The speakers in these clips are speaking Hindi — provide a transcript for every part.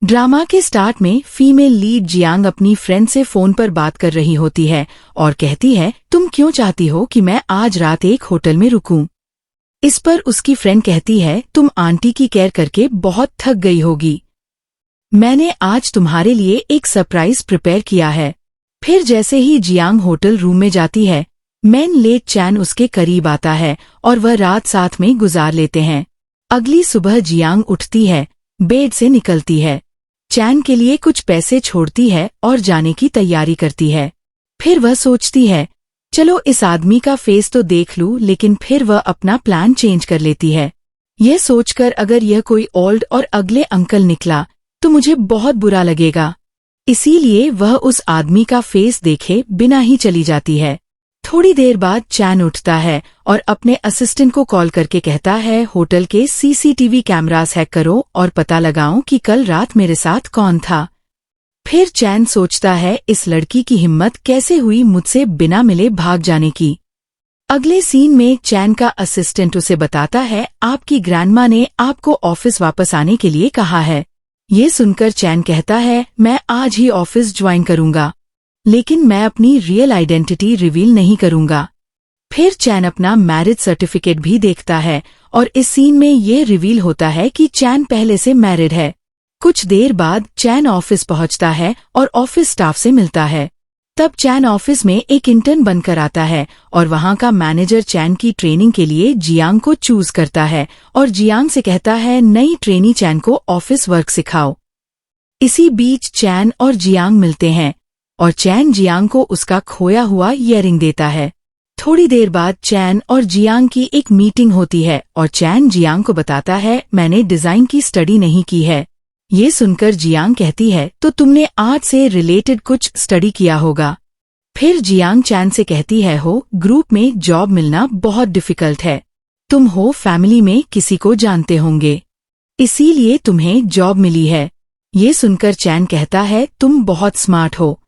ड्रामा के स्टार्ट में फीमेल लीड जियांग अपनी फ्रेंड से फोन पर बात कर रही होती है और कहती है, तुम क्यों चाहती हो कि मैं आज रात एक होटल में रुकूं? इस पर उसकी फ्रेंड कहती है, तुम आंटी की केयर करके बहुत थक गई होगी। मैंने आज तुम्हारे लिए एक सरप्राइज प्रिपेयर किया है। फिर जैसे ही जियांग होटल रूम में जाती है, मैन लेट चैन उसके करीब आता है और वह रात साथ में गुजार लेते हैं। अगली सुबह जियांग उठती है, बेड से निकलती है, चैन के लिए कुछ पैसे छोड़ती है और जाने की तैयारी करती है। फिर वह सोचती है, चलो इस आदमी का फेस तो देख लूं, लेकिन फिर वह अपना प्लान चेंज कर लेती है। यह सोचकर अगर यह कोई ओल्ड और अगले अंकल निकला तो मुझे बहुत बुरा लगेगा, इसीलिए वह उस आदमी का फेस देखे बिना ही चली जाती है। थोड़ी देर बाद चैन उठता है और अपने असिस्टेंट को कॉल करके कहता है, होटल के सीसीटीवी कैमरास हैक करो और पता लगाओ कि कल रात मेरे साथ कौन था। फिर चैन सोचता है, इस लड़की की हिम्मत कैसे हुई मुझसे बिना मिले भाग जाने की। अगले सीन में चैन का असिस्टेंट उसे बताता है, आपकी ग्रैंडमा ने आपको ऑफिस वापस आने के लिए कहा है। ये सुनकर चैन कहता है, मैं आज ही ऑफिस ज्वाइन करूंगा, लेकिन मैं अपनी रियल आइडेंटिटी रिवील नहीं करूंगा। फिर चैन अपना मैरिज सर्टिफिकेट भी देखता है और इस सीन में यह रिवील होता है कि चैन पहले से मैरिड है। कुछ देर बाद चैन ऑफिस पहुंचता है और ऑफिस स्टाफ से मिलता है। तब चैन ऑफिस में एक इंटर्न बनकर आता है और वहां का मैनेजर चैन की ट्रेनिंग के लिए जियांग को चूज करता है और जियांग से कहता है, नई ट्रेनी चैन को ऑफिस वर्क सिखाओ। इसी बीच चैन और जियांग मिलते हैं और चैन जियांग को उसका खोया हुआ ईयरिंग देता है। थोड़ी देर बाद चैन और जियांग की एक मीटिंग होती है और चैन जियांग को बताता है, मैंने डिजाइन की स्टडी नहीं की है। ये सुनकर जियांग कहती है, तो तुमने आर्ट से रिलेटेड कुछ स्टडी किया होगा। फिर जियांग चैन से कहती है, हो ग्रुप में जॉब मिलना बहुत डिफिकल्ट है, तुम हो फैमिली में किसी को जानते होंगे, इसीलिए तुम्हें जॉब मिली है। ये सुनकर चैन कहता है, तुम बहुत स्मार्ट हो,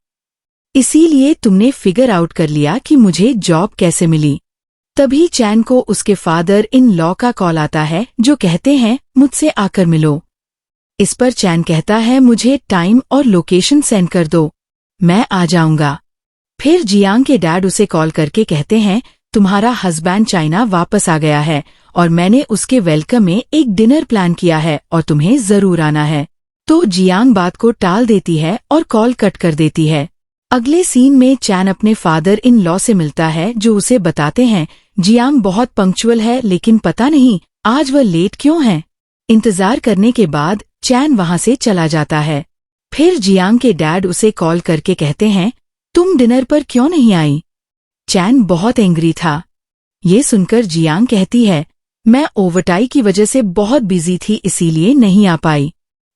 इसीलिए तुमने फिगर आउट कर लिया कि मुझे जॉब कैसे मिली। तभी चैन को उसके फादर इन लॉ का कॉल आता है जो कहते हैं, मुझसे आकर मिलो। इस पर चैन कहता है, मुझे टाइम और लोकेशन सेंड कर दो, मैं आ जाऊंगा। फिर जियांग के डैड उसे कॉल करके कहते हैं, तुम्हारा हस्बैंड चाइना वापस आ गया है और मैंने उसके वेलकम में एक डिनर प्लान किया है और तुम्हें जरूर आना है। तो जियांग बात को टाल देती है और कॉल कट कर देती है। अगले सीन में चैन अपने फादर इन लॉ से मिलता है जो उसे बताते हैं, जियांग बहुत पंक्चुअल है, लेकिन पता नहीं आज वह लेट क्यों है। इंतजार करने के बाद चैन वहां से चला जाता है। फिर जियांग के डैड उसे कॉल करके कहते हैं, तुम डिनर पर क्यों नहीं आई? चैन बहुत एंग्री था। ये सुनकर जियांग कहती है, मैं ओवरटाइम की वजह से बहुत बिजी थी, इसीलिए नहीं आ पाई।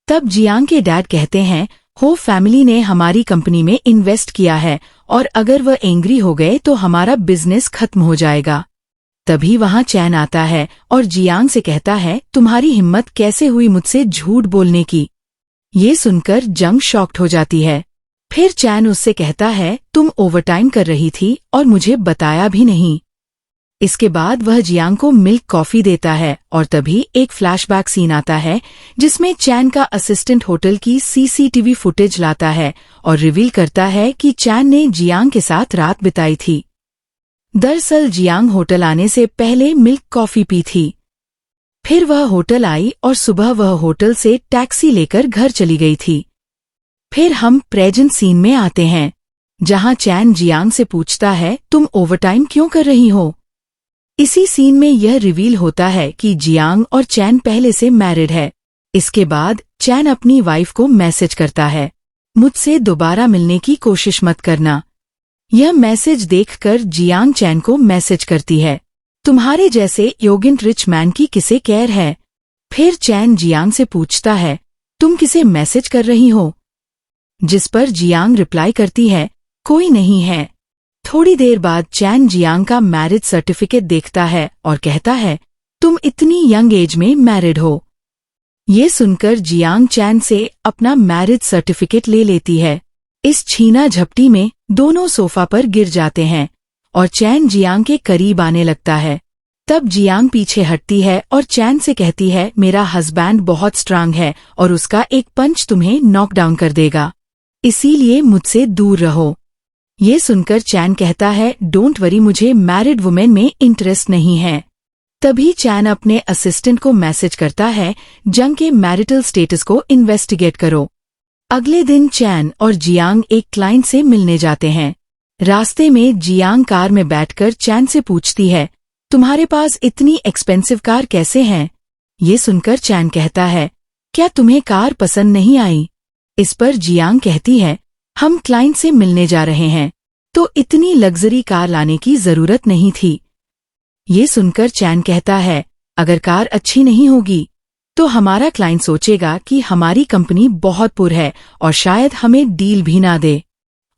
तब जियांग के डैड कहते हैं, हो फैमिली ने हमारी कंपनी में इन्वेस्ट किया है और अगर वह एंग्री हो गए तो हमारा बिजनेस खत्म हो जाएगा। तभी वहां चैन आता है और जियांग से कहता है, तुम्हारी हिम्मत कैसे हुई मुझसे झूठ बोलने की? ये सुनकर जंग शॉक्ड हो जाती है। फिर चैन उससे कहता है, तुम ओवरटाइम कर रही थी और मुझे बताया भी नहीं। इसके बाद वह जियांग को मिल्क कॉफी देता है और तभी एक फ्लैशबैक सीन आता है जिसमें चैन का असिस्टेंट होटल की सीसीटीवी फुटेज लाता है और रिवील करता है कि चैन ने जियांग के साथ रात बिताई थी। दरअसल जियांग होटल आने से पहले मिल्क कॉफी पी थी। फिर वह होटल आई और सुबह वह होटल से टैक्सी लेकर घर चली गई थी। फिर हम प्रेजेंट सीन में आते हैं जहां चैन जियांग से पूछता है, तुम ओवरटाइम क्यों कर रही हो? इसी सीन में यह रिवील होता है कि जियांग और चैन पहले से मैरिड है। इसके बाद चैन अपनी वाइफ को मैसेज करता है, मुझसे दोबारा मिलने की कोशिश मत करना। यह मैसेज देखकर जियांग चैन को मैसेज करती है, तुम्हारे जैसे योगिंट रिच मैन की किसे केयर है? फिर चैन जियांग से पूछता है, तुम किसे मैसेज कर रही हो? जिस पर जियांग रिप्लाई करती है, कोई नहीं है। थोड़ी देर बाद चैन जियांग का मैरिज सर्टिफिकेट देखता है और कहता है, तुम इतनी यंग एज में मैरिड हो। ये सुनकर जियांग चैन से अपना मैरिज सर्टिफिकेट ले लेती है। इस छीना झपटी में दोनों सोफा पर गिर जाते हैं और चैन जियांग के करीब आने लगता है। तब जियांग पीछे हटती है और चैन से कहती है, मेरा हस्बैंड बहुत स्ट्रांग है और उसका एक पंच तुम्हें नॉकडाउन कर देगा, इसीलिए मुझसे दूर रहो। ये सुनकर चैन कहता है, डोंट वरी, मुझे मैरिड वुमेन में इंटरेस्ट नहीं है। तभी चैन अपने असिस्टेंट को मैसेज करता है, जंग के मैरिटल स्टेटस को इन्वेस्टिगेट करो। अगले दिन चैन और जियांग एक क्लाइंट से मिलने जाते हैं। रास्ते में जियांग कार में बैठकर चैन से पूछती है, तुम्हारे पास इतनी एक्सपेंसिव कार कैसे हैं? ये सुनकर चैन कहता है, क्या तुम्हें कार पसंद नहीं आई? इस पर जियांग कहती है, हम क्लाइंट से मिलने जा रहे हैं, तो इतनी लग्जरी कार लाने की जरूरत नहीं थी। ये सुनकर चैन कहता है, अगर कार अच्छी नहीं होगी तो हमारा क्लाइंट सोचेगा कि हमारी कंपनी बहुत पुर है और शायद हमें डील भी ना दे,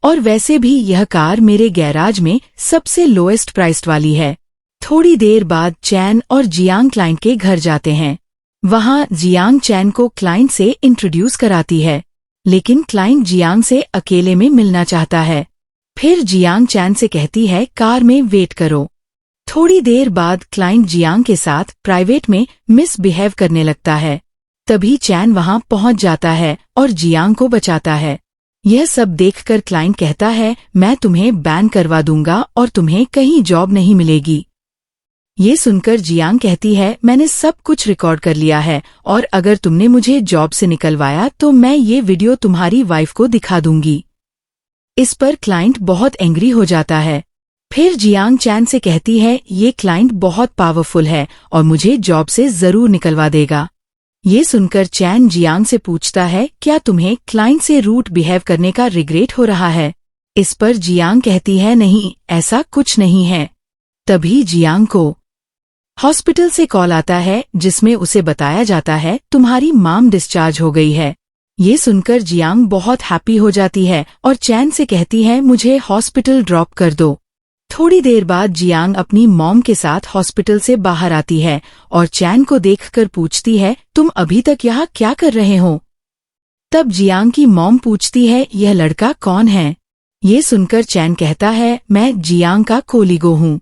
और वैसे भी यह कार मेरे गैराज में सबसे लोएस्ट प्राइस्ड वाली है। थोड़ी देर बाद चैन और जियांग क्लाइंट के घर जाते हैं। वहां जियांग चैन को क्लाइंट से इंट्रोड्यूस कराती है, लेकिन क्लाइंट जियांग से अकेले में मिलना चाहता है। फिर जियांग चैन से कहती है, कार में वेट करो। थोड़ी देर बाद क्लाइंट जियांग के साथ प्राइवेट में मिसबिहेव करने लगता है। तभी चैन वहां पहुंच जाता है और जियांग को बचाता है। यह सब देखकर क्लाइंट कहता है, मैं तुम्हें बैन करवा दूंगा और तुम्हें कहीं जॉब नहीं मिलेगी। ये सुनकर जियांग कहती है, मैंने सब कुछ रिकॉर्ड कर लिया है और अगर तुमने मुझे जॉब से निकलवाया तो मैं ये वीडियो तुम्हारी वाइफ को दिखा दूंगी। इस पर क्लाइंट बहुत एंग्री हो जाता है। फिर जियांग चैन से कहती है, ये क्लाइंट बहुत पावरफुल है और मुझे जॉब से जरूर निकलवा देगा। ये सुनकर चैन जियांग से पूछता है, क्या तुम्हें क्लाइंट से रूड बिहेव करने का रिग्रेट हो रहा है? इस पर जियांग कहती है, नहीं, ऐसा कुछ नहीं है। तभी जियांग को हॉस्पिटल से कॉल आता है, जिसमें उसे बताया जाता है, तुम्हारी मॉम डिस्चार्ज हो गई है। ये सुनकर जियांग बहुत हैप्पी हो जाती है और चैन से कहती है, मुझे हॉस्पिटल ड्रॉप कर दो। थोड़ी देर बाद जियांग अपनी मॉम के साथ हॉस्पिटल से बाहर आती है और चैन को देखकर पूछती है, तुम अभी तक यहाँ क्या कर रहे हो? तब जियांग की मॉम पूछती है, यह लड़का कौन है? ये सुनकर चैन कहता है, मैं जियांग का कोलीगो हूँ।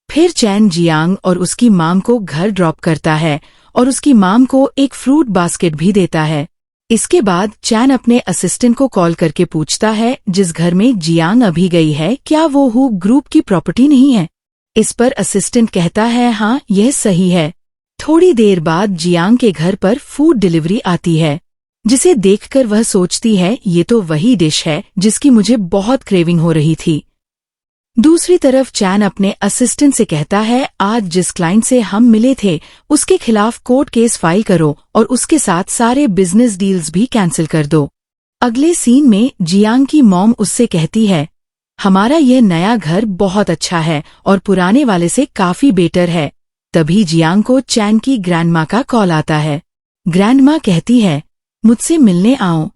फिर चैन जियांग और उसकी मॉम को घर ड्रॉप करता है और उसकी मॉम को एक फ्रूट बास्केट भी देता है। इसके बाद चैन अपने असिस्टेंट को कॉल करके पूछता है, जिस घर में जियांग अभी गई है, क्या वो हु ग्रुप की प्रॉपर्टी नहीं है? इस पर असिस्टेंट कहता है, हाँ, यह सही है। थोड़ी देर बाद जियांग के घर पर फूड डिलीवरी आती है, जिसे देखकर वह सोचती है, ये तो वही डिश है जिसकी मुझे बहुत क्रेविंग हो रही थी। दूसरी तरफ चैन अपने असिस्टेंट से कहता है, आज जिस क्लाइंट से हम मिले थे उसके खिलाफ कोर्ट केस फाइल करो और उसके साथ सारे बिजनेस डील्स भी कैंसिल कर दो। अगले सीन में जियांग की मॉम उससे कहती है, हमारा यह नया घर बहुत अच्छा है और पुराने वाले से काफी बेटर है। तभी जियांग को चैन की ग्रैंडमा का कॉल आता है। ग्रैंडमा कहती है, मुझसे मिलने आओ।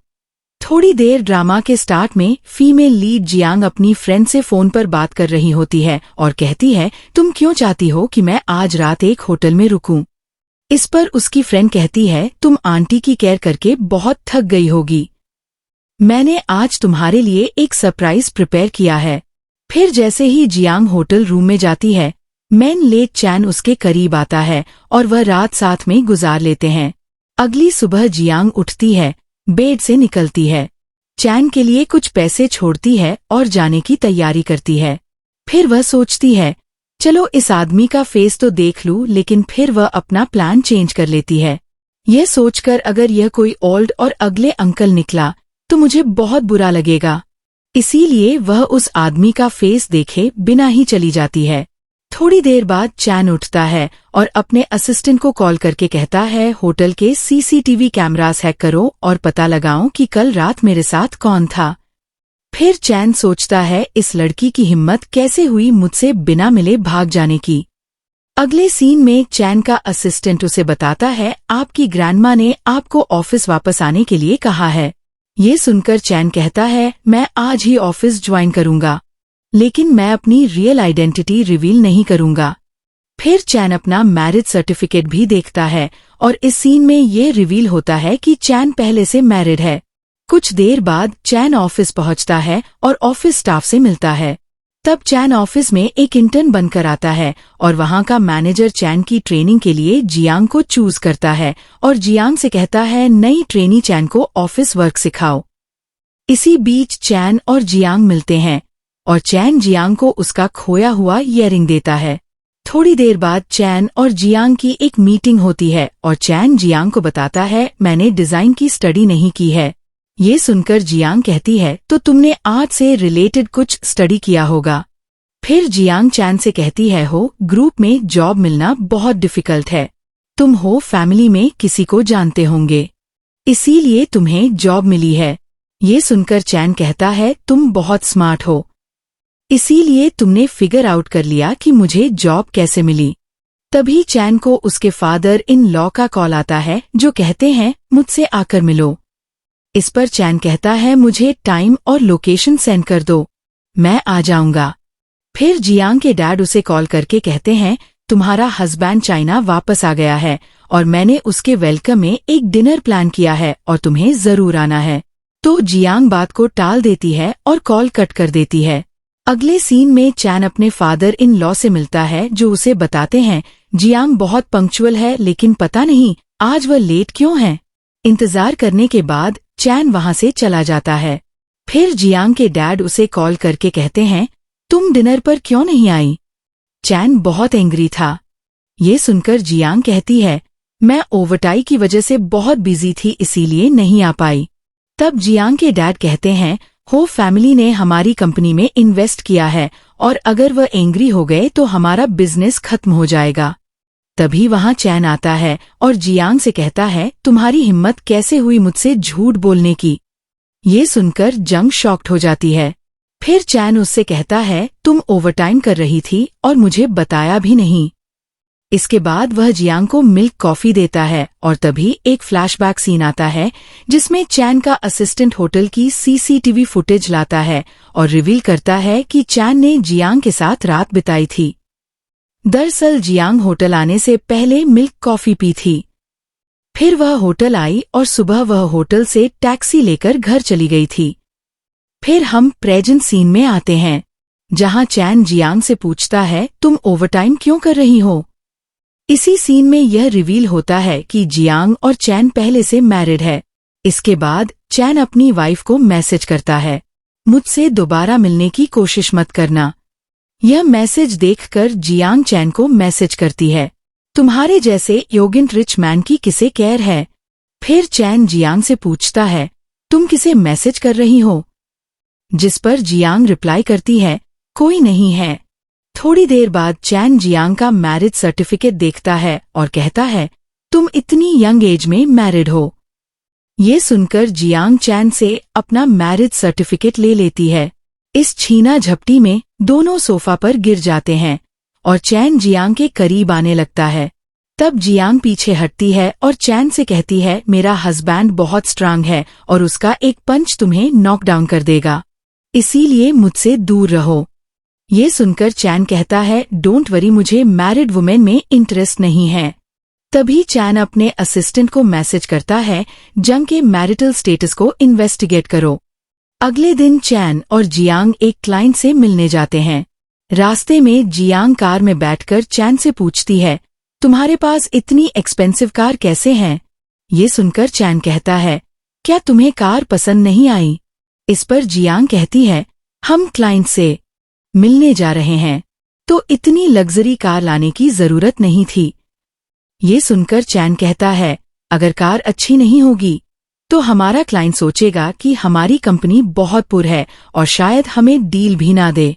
थोड़ी देर ड्रामा के स्टार्ट में फीमेल लीड जियांग अपनी फ्रेंड से फोन पर बात कर रही होती है और कहती है, तुम क्यों चाहती हो कि मैं आज रात एक होटल में रुकूं? इस पर उसकी फ्रेंड कहती है, तुम आंटी की केयर करके बहुत थक गई होगी। मैंने आज तुम्हारे लिए एक सरप्राइज प्रिपेयर किया है। फिर जैसे ही जियांग होटल रूम में जाती है, मैन लेट चैन उसके करीब आता है और वह रात साथ में गुजार लेते हैं। अगली सुबह जियांग उठती है, बेड से निकलती है, चैन के लिए कुछ पैसे छोड़ती है और जाने की तैयारी करती है। फिर वह सोचती है, चलो इस आदमी का फेस तो देख लूं, लेकिन फिर वह अपना प्लान चेंज कर लेती है। यह सोचकर अगर यह कोई ओल्ड और अगले अंकल निकला तो मुझे बहुत बुरा लगेगा, इसीलिए वह उस आदमी का फेस देखे बिना ही चली जाती है। थोड़ी देर बाद चैन उठता है और अपने असिस्टेंट को कॉल करके कहता है, होटल के सीसीटीवी कैमरास हैक करो और पता लगाओ कि कल रात मेरे साथ कौन था। फिर चैन सोचता है, इस लड़की की हिम्मत कैसे हुई मुझसे बिना मिले भाग जाने की। अगले सीन में चैन का असिस्टेंट उसे बताता है, आपकी ग्रैंडमा ने आपको ऑफिस वापस आने के लिए कहा है। ये सुनकर चैन कहता है, मैं आज ही ऑफिस ज्वाइन करूंगा, लेकिन मैं अपनी रियल आइडेंटिटी रिवील नहीं करूंगा। फिर चैन अपना मैरिज सर्टिफिकेट भी देखता है और इस सीन में ये रिवील होता है कि चैन पहले से मैरिड है। कुछ देर बाद चैन ऑफिस पहुंचता है और ऑफिस स्टाफ से मिलता है। तब चैन ऑफिस में एक इंटर्न बनकर आता है और वहां का मैनेजर चैन की ट्रेनिंग के लिए जियांग को चूज करता है और जियांग से कहता है नई ट्रेनी चैन को ऑफिस वर्क सिखाओ। इसी बीच चैन और जियांग मिलते हैं और चैन जियांग को उसका खोया हुआ ईयररिंग देता है। थोड़ी देर बाद चैन और जियांग की एक मीटिंग होती है और चैन जियांग को बताता है मैंने डिजाइन की स्टडी नहीं की है। ये सुनकर जियांग कहती है तो तुमने आर्ट से रिलेटेड कुछ स्टडी किया होगा। फिर जियांग चैन से कहती है हो ग्रुप में जॉब मिलना बहुत डिफिकल्ट है, तुम हो फैमिली में किसी को जानते होंगे, इसीलिए तुम्हें जॉब मिली है। ये सुनकर चैन कहता है तुम बहुत स्मार्ट हो, इसीलिए तुमने फिगर आउट कर लिया कि मुझे जॉब कैसे मिली। तभी चैन को उसके फादर इन लॉ का कॉल आता है जो कहते हैं मुझसे आकर मिलो। इस पर चैन कहता है मुझे टाइम और लोकेशन सेंड कर दो, मैं आ जाऊंगा। फिर जियांग के डैड उसे कॉल करके कहते हैं तुम्हारा हस्बैंड चाइना वापस आ गया है और मैंने उसके वेलकम में एक डिनर प्लान किया है और तुम्हें जरूर आना है। तो जियांग बात को टाल देती है और कॉल कट कर देती है। अगले सीन में चैन अपने फादर इन लॉ से मिलता है जो उसे बताते हैं जियांग बहुत पंक्चुअल है लेकिन पता नहीं आज वह लेट क्यों है। इंतजार करने के बाद चैन वहां से चला जाता है। फिर जियांग के डैड उसे कॉल करके कहते हैं तुम डिनर पर क्यों नहीं आई। चैन बहुत एंग्री था। ये सुनकर जियांग कहती है मैं ओवरटाइम की वजह से बहुत बिजी थी इसीलिए नहीं आ पाई। तब जियांग के डैड कहते हैं हो फैमिली ने हमारी कंपनी में इन्वेस्ट किया है और अगर वह एंग्री हो गए तो हमारा बिजनेस खत्म हो जाएगा। तभी वहां चैन आता है और जियांग से कहता है तुम्हारी हिम्मत कैसे हुई मुझसे झूठ बोलने की। ये सुनकर जंग शॉक्ड हो जाती है। फिर चैन उससे कहता है तुम ओवरटाइम कर रही थी और मुझे बताया भी नहीं। इसके बाद वह जियांग को मिल्क कॉफी देता है और तभी एक फ्लैशबैक सीन आता है जिसमें चैन का असिस्टेंट होटल की सीसीटीवी फुटेज लाता है और रिवील करता है कि चैन ने जियांग के साथ रात बिताई थी। दरअसल जियांग होटल आने से पहले मिल्क कॉफी पी थी। फिर वह होटल आई और सुबह वह होटल से टैक्सी लेकर घर चली गई थी। फिर हम प्रेजेंट सीन में आते हैं जहां चैन जियांग से पूछता है तुम ओवरटाइम क्यों कर रही हो। इसी सीन में यह रिवील होता है कि जियांग और चैन पहले से मैरिड है। इसके बाद चैन अपनी वाइफ को मैसेज करता है मुझसे दोबारा मिलने की कोशिश मत करना। यह मैसेज देखकर जियांग चैन को मैसेज करती है तुम्हारे जैसे योगिंट रिच मैन की किसे केयर है। फिर चैन जियांग से पूछता है तुम किसे मैसेज कर रही हो, जिस पर जियांग रिप्लाई करती है कोई नहीं है। थोड़ी देर बाद चैन जियांग का मैरिज सर्टिफिकेट देखता है और कहता है तुम इतनी यंग एज में मैरिड हो। ये सुनकर जियांग चैन से अपना मैरिज सर्टिफिकेट ले लेती है। इस छीना झपटी में दोनों सोफा पर गिर जाते हैं और चैन जियांग के करीब आने लगता है। तब जियांग पीछे हटती है और चैन से कहती है मेरा हस्बैंड बहुत स्ट्रांग है और उसका एक पंच तुम्हें नॉक डाउन कर देगा, इसीलिए मुझसे दूर रहो। ये सुनकर चैन कहता है डोंट वरी मुझे मैरिड वुमेन में इंटरेस्ट नहीं है। तभी चैन अपने असिस्टेंट को मैसेज करता है जंग के मैरिटल स्टेटस को इन्वेस्टिगेट करो। अगले दिन चैन और जियांग एक क्लाइंट से मिलने जाते हैं। रास्ते में जियांग कार में बैठकर चैन से पूछती है तुम्हारे पास इतनी एक्सपेंसिव कार कैसे हैं। ये सुनकर चैन कहता है क्या तुम्हें कार पसंद नहीं आई। इस पर जियांग कहती है हम क्लाइंट से मिलने जा रहे हैं तो इतनी लग्जरी कार लाने की जरूरत नहीं थी। ये सुनकर चैन कहता है अगर कार अच्छी नहीं होगी तो हमारा क्लाइंट सोचेगा कि हमारी कंपनी बहुत पुर है और शायद हमें डील भी ना दे,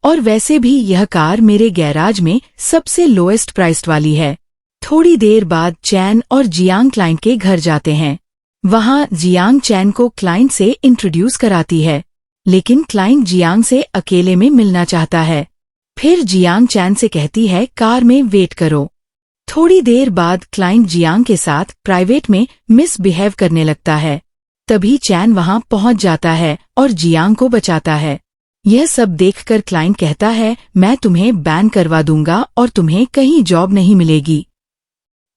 और वैसे भी यह कार मेरे गैराज में सबसे लोएस्ट प्राइस्ड वाली है। थोड़ी देर बाद चैन और जियांग क्लाइंट के घर जाते हैं। वहां जियांग चैन को क्लाइंट से इंट्रोड्यूस कराती है लेकिन क्लाइंट जियांग से अकेले में मिलना चाहता है। फिर जियांग चैन से कहती है कार में वेट करो। थोड़ी देर बाद क्लाइंट जियांग के साथ प्राइवेट में मिसबिहेव करने लगता है। तभी चैन वहां पहुंच जाता है और जियांग को बचाता है। यह सब देखकर क्लाइंट कहता है मैं तुम्हें बैन करवा दूंगा और तुम्हें कहीं जॉब नहीं मिलेगी।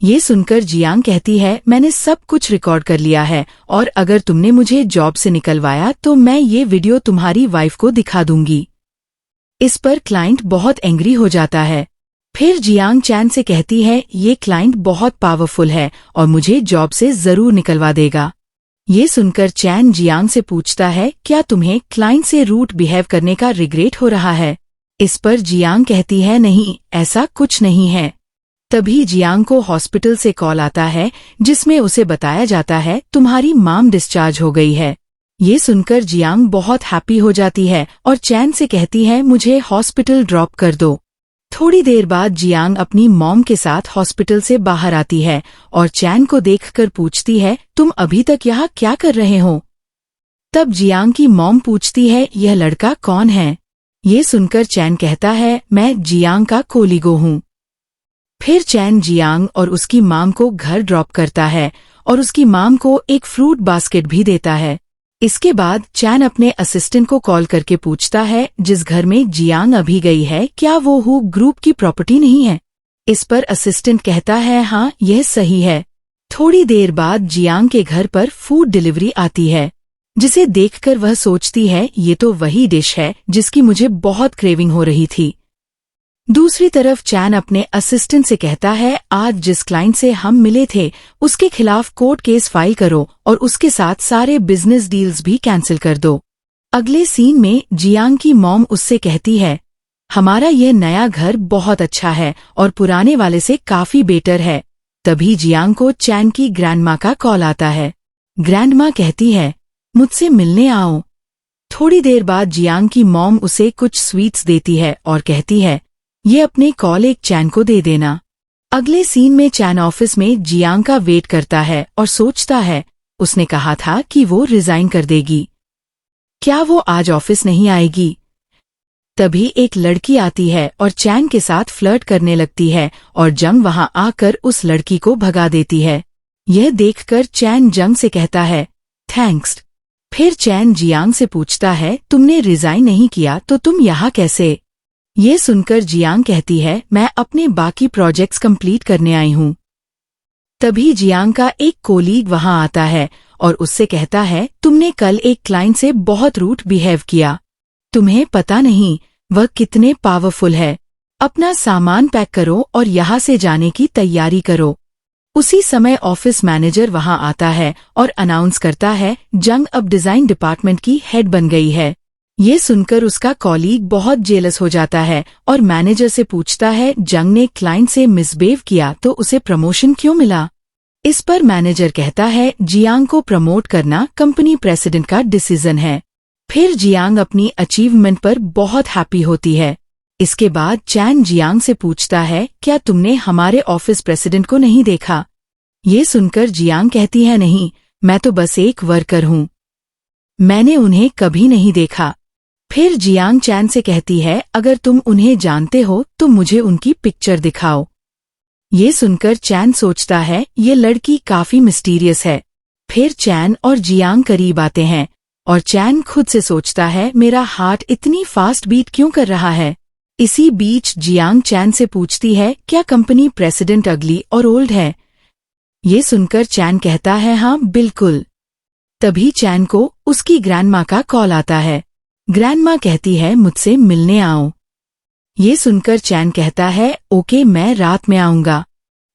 ये सुनकर जियांग कहती है मैंने सब कुछ रिकॉर्ड कर लिया है और अगर तुमने मुझे जॉब से निकलवाया तो मैं ये वीडियो तुम्हारी वाइफ को दिखा दूंगी। इस पर क्लाइंट बहुत एंग्री हो जाता है। फिर जियांग चैन से कहती है ये क्लाइंट बहुत पावरफुल है और मुझे जॉब से जरूर निकलवा देगा। ये सुनकर चैन जियांग से पूछता है क्या तुम्हें क्लाइंट से रूड बिहेव करने का रिग्रेट हो रहा है? इस पर जियांग कहती है नहीं, ऐसा कुछ नहीं है। तभी जियांग को हॉस्पिटल से कॉल आता है जिसमें उसे बताया जाता है तुम्हारी मॉम डिस्चार्ज हो गई है। ये सुनकर जियांग बहुत हैप्पी हो जाती है और चैन से कहती है मुझे हॉस्पिटल ड्रॉप कर दो। थोड़ी देर बाद जियांग अपनी मॉम के साथ हॉस्पिटल से बाहर आती है और चैन को देखकर पूछती है तुम अभी तक यहाँ क्या कर रहे हो? तब जियांग की मॉम पूछती है यह लड़का कौन है? ये सुनकर चैन कहता है मैं जियांग का कोलीगो हूँ। फिर चैन जियांग और उसकी मॉम को घर ड्रॉप करता है और उसकी मॉम को एक फ्रूट बास्केट भी देता है। इसके बाद चैन अपने असिस्टेंट को कॉल करके पूछता है जिस घर में जियांग अभी गई है क्या वो हु ग्रुप की प्रॉपर्टी नहीं है? इस पर असिस्टेंट कहता है हाँ यह सही है। थोड़ी देर बाद जियांग के घर पर फूड डिलीवरी आती है जिसे देखकर वह सोचती है ये तो वही डिश है जिसकी मुझे बहुत क्रेविंग हो रही थी। दूसरी तरफ चैन अपने असिस्टेंट से कहता है आज जिस क्लाइंट से हम मिले थे उसके खिलाफ कोर्ट केस फाइल करो और उसके साथ सारे बिजनेस डील्स भी कैंसिल कर दो। अगले सीन में जियांग की मॉम उससे कहती है हमारा यह नया घर बहुत अच्छा है और पुराने वाले से काफी बेटर है। तभी जियांग को चैन की ग्रैंडमा का कॉल आता है। ग्रैंडमा कहती है मुझसे मिलने आओ। थोड़ी देर बाद जियांग की मॉम उसे कुछ स्वीट्स देती है और कहती है ये अपने कॉलेग चैन को दे देना। अगले सीन में चैन ऑफिस में जियांग का वेट करता है और सोचता है उसने कहा था कि वो रिजाइन कर देगी, क्या वो आज ऑफिस नहीं आएगी? तभी एक लड़की आती है और चैन के साथ फ्लर्ट करने लगती है और जंग वहां आकर उस लड़की को भगा देती है। यह देखकर चैन जंग से कहता है थैंक्स। फिर चैन जियांग से पूछता है तुमने रिजाइन नहीं किया तो तुम यहाँ कैसे? ये सुनकर जियांग कहती है मैं अपने बाकी प्रोजेक्ट्स कंप्लीट करने आई हूँ। तभी जियांग का एक कोलीग वहां आता है और उससे कहता है तुमने कल एक क्लाइंट से बहुत रूड बिहेव किया। तुम्हें पता नहीं वह कितने पावरफुल है। अपना सामान पैक करो और यहाँ से जाने की तैयारी करो। उसी समय ऑफिस मैनेजर वहां आता है और अनाउंस करता है जंग अब डिजाइन डिपार्टमेंट की हेड बन गई है। ये सुनकर उसका कॉलीग बहुत जेलस हो जाता है और मैनेजर से पूछता है जंग ने क्लाइंट से मिसबिहेव किया तो उसे प्रमोशन क्यों मिला? इस पर मैनेजर कहता है जियांग को प्रमोट करना कंपनी प्रेसिडेंट का डिसीजन है। फिर जियांग अपनी अचीवमेंट पर बहुत हैप्पी होती है। इसके बाद चैन जियांग से पूछता है क्या तुमने हमारे ऑफिस प्रेसिडेंट को नहीं देखा? ये सुनकर जियांग कहती है नहीं, मैं तो बस एक वर्कर हूँ, मैंने उन्हें कभी नहीं देखा। फिर जियांग चैन से कहती है अगर तुम उन्हें जानते हो तो मुझे उनकी पिक्चर दिखाओ। ये सुनकर चैन सोचता है ये लड़की काफी मिस्टीरियस है। फिर चैन और जियांग करीब आते हैं और चैन खुद से सोचता है मेरा हार्ट इतनी फास्ट बीट क्यों कर रहा है। इसी बीच जियांग चैन से पूछती है क्या कंपनी प्रेसिडेंट अगली और ओल्ड है? ये सुनकर चैन कहता है हाँ बिल्कुल। तभी चैन को उसकी ग्रैंडमा का कॉल आता है। ग्रैंडमा कहती है मुझसे मिलने आओ। ये सुनकर चैन कहता है ओके मैं रात में आऊंगा।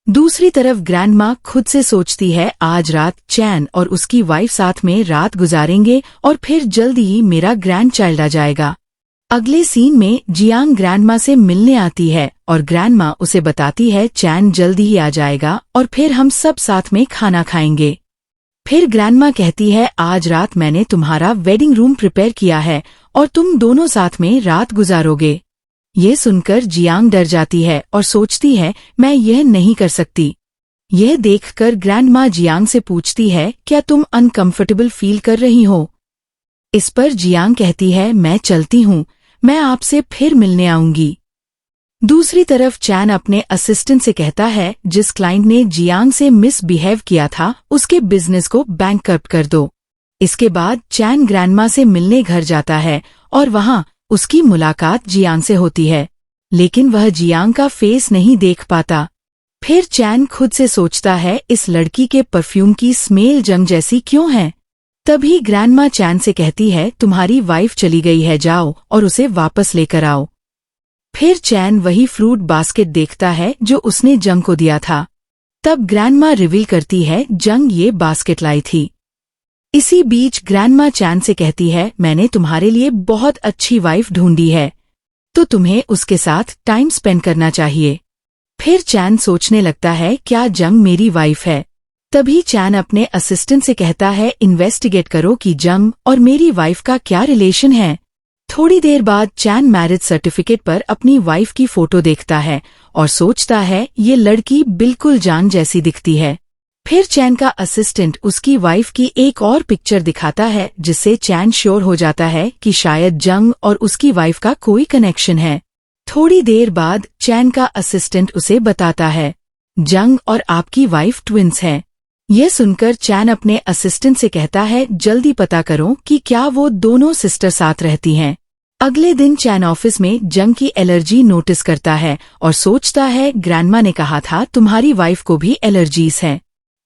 दूसरी तरफ ग्रैंडमा खुद से सोचती है आज रात चैन और उसकी वाइफ साथ में रात गुजारेंगे और फिर जल्दी ही मेरा ग्रैंड चाइल्ड आ जाएगा। अगले सीन में जियांग ग्रैंडमा से मिलने आती है और ग्रैंडमा उसे बताती है चैन जल्दी ही आ जाएगा और फिर हम सब साथ में खाना खाएंगे। फिर ग्रैंडमा कहती है आज रात मैंने तुम्हारा वेडिंग रूम प्रिपेयर किया है और तुम दोनों साथ में रात गुजारोगे। ये सुनकर जियांग डर जाती है और सोचती है मैं यह नहीं कर सकती। यह देखकर ग्रैंडमा जियांग से पूछती है क्या तुम अनकंफर्टेबल फील कर रही हो? इस पर जियांग कहती है मैं चलती हूँ, मैं आपसे फिर मिलने आऊंगी। दूसरी तरफ चैन अपने असिस्टेंट से कहता है जिस क्लाइंट ने जियांग से मिसबिहेव किया था उसके बिजनेस को बैंकरप्ट कर दो। इसके बाद चैन ग्रैंडमा से मिलने घर जाता है और वहां उसकी मुलाकात जियांग से होती है, लेकिन वह जियांग का फेस नहीं देख पाता। फिर चैन खुद से सोचता है इस लड़की के परफ्यूम की स्मेल जंग जैसी क्यों है। तभी ग्रैंडमा चैन से कहती है, तुम्हारी वाइफ चली गई है, जाओ और उसे वापस लेकर आओ। फिर चैन वही फ्रूट बास्केट देखता है जो उसने जंग को दिया था। तब ग्रैंडमा रिवील करती है, जंग ये बास्केट लाई थी। इसी बीच ग्रैंडमा चैन से कहती है, मैंने तुम्हारे लिए बहुत अच्छी वाइफ ढूंढी है, तो तुम्हें उसके साथ टाइम स्पेंड करना चाहिए। फिर चैन सोचने लगता है, क्या जंग मेरी वाइफ है? तभी चैन अपने असिस्टेंट से कहता है, इन्वेस्टिगेट करो कि जंग और मेरी वाइफ का क्या रिलेशन है। थोड़ी देर बाद चैन मैरिज सर्टिफिकेट पर अपनी वाइफ की फोटो देखता है और सोचता है, ये लड़की बिल्कुल जान जैसी दिखती है। फिर चैन का असिस्टेंट उसकी वाइफ की एक और पिक्चर दिखाता है, जिससे चैन श्योर हो जाता है कि शायद जंग और उसकी वाइफ का कोई कनेक्शन है। थोड़ी देर बाद चैन का असिस्टेंट उसे बताता है, जंग और आपकी वाइफ ट्विंस हैं। यह सुनकर चैन अपने असिस्टेंट से कहता है, जल्दी पता करो कि क्या वो दोनों सिस्टर साथ रहती हैं। अगले दिन चैन ऑफिस में जंग की एलर्जी नोटिस करता है और सोचता है, ग्रैंडमा ने कहा था तुम्हारी वाइफ को भी एलर्जीज हैं।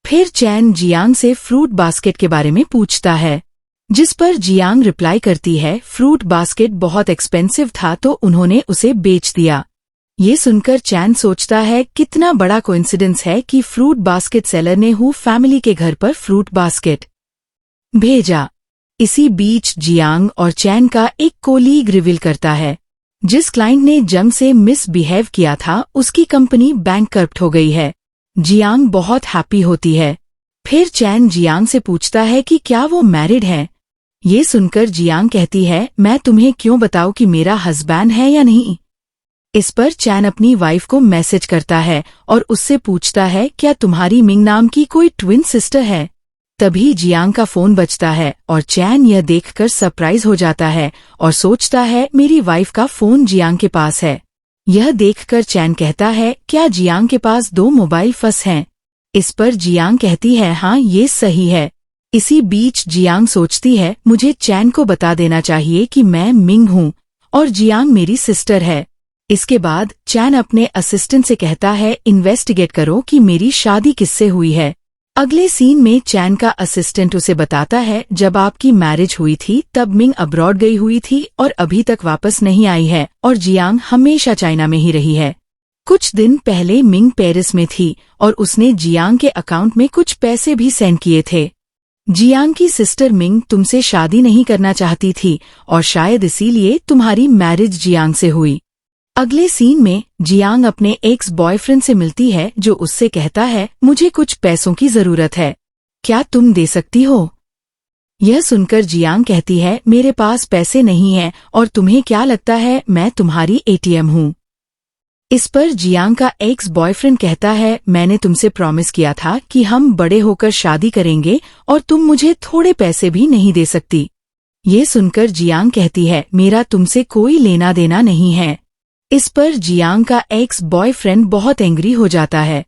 फिर चैन जियांग से फ्रूट बास्केट के बारे में पूछता है, जिस पर जियांग रिप्लाई करती है, फ्रूट बास्केट बहुत एक्सपेंसिव था तो उन्होंने उसे बेच दिया। ये सुनकर चैन सोचता है, कितना बड़ा कोइंसिडेंस है कि फ्रूट बास्केट सेलर ने हु फैमिली के घर पर फ्रूट बास्केट भेजा। इसी बीच जियांग और चैन का एक कोलीग रिवील करता है, जिस क्लाइंट ने जंग से मिसबिहेव किया था उसकी कंपनी बैंकक्रप्ट हो गई है। जियांग बहुत हैप्पी होती है। फिर चैन जियांग से पूछता है कि क्या वो मैरिड है। ये सुनकर जियांग कहती है, मैं तुम्हें क्यों बताऊं कि मेरा हस्बैंड है या नहीं। इस पर चैन अपनी वाइफ को मैसेज करता है और उससे पूछता है, क्या तुम्हारी मिंग नाम की कोई ट्विन सिस्टर है। तभी जियांग का फोन बजता है और चैन यह देखकर सरप्राइज हो जाता है और सोचता है, मेरी वाइफ का फोन जियांग के पास है। यह देखकर चैन कहता है, क्या जियांग के पास 2 मोबाइल फोन्स हैं। इस पर जियांग कहती है, हाँ ये सही है। इसी बीच जियांग सोचती है, मुझे चैन को बता देना चाहिए कि मैं मिंग हूँ और जियांग मेरी सिस्टर है। इसके बाद चैन अपने असिस्टेंट से कहता है, इन्वेस्टिगेट करो कि मेरी शादी किससे हुई है। अगले सीन में चैन का असिस्टेंट उसे बताता है, जब आपकी मैरिज हुई थी तब मिंग अब्रॉड गई हुई थी और अभी तक वापस नहीं आई है और जियांग हमेशा चाइना में ही रही है। कुछ दिन पहले मिंग पेरिस में थी और उसने जियांग के अकाउंट में कुछ पैसे भी सेंड किए थे। जियांग की सिस्टर मिंग तुमसे शादी नहीं करना चाहती थी और शायद इसीलिए तुम्हारी मैरिज जियांग से हुई। अगले सीन में जियांग अपने एक्स बॉयफ्रेंड से मिलती है, जो उससे कहता है, मुझे कुछ पैसों की जरूरत है, क्या तुम दे सकती हो। यह सुनकर जियांग कहती है, मेरे पास पैसे नहीं हैं और तुम्हें क्या लगता है मैं तुम्हारी एटीएम हूँ। इस पर जियांग का एक्स बॉयफ्रेंड कहता है, मैंने तुमसे प्रॉमिस किया था कि हम बड़े होकर शादी करेंगे और तुम मुझे थोड़े पैसे भी नहीं दे सकती। ये सुनकर जियांग कहती है, मेरा तुमसे कोई लेना देना नहीं है। इस पर जियांग का एक्स बॉयफ्रेंड बहुत एंग्री हो जाता है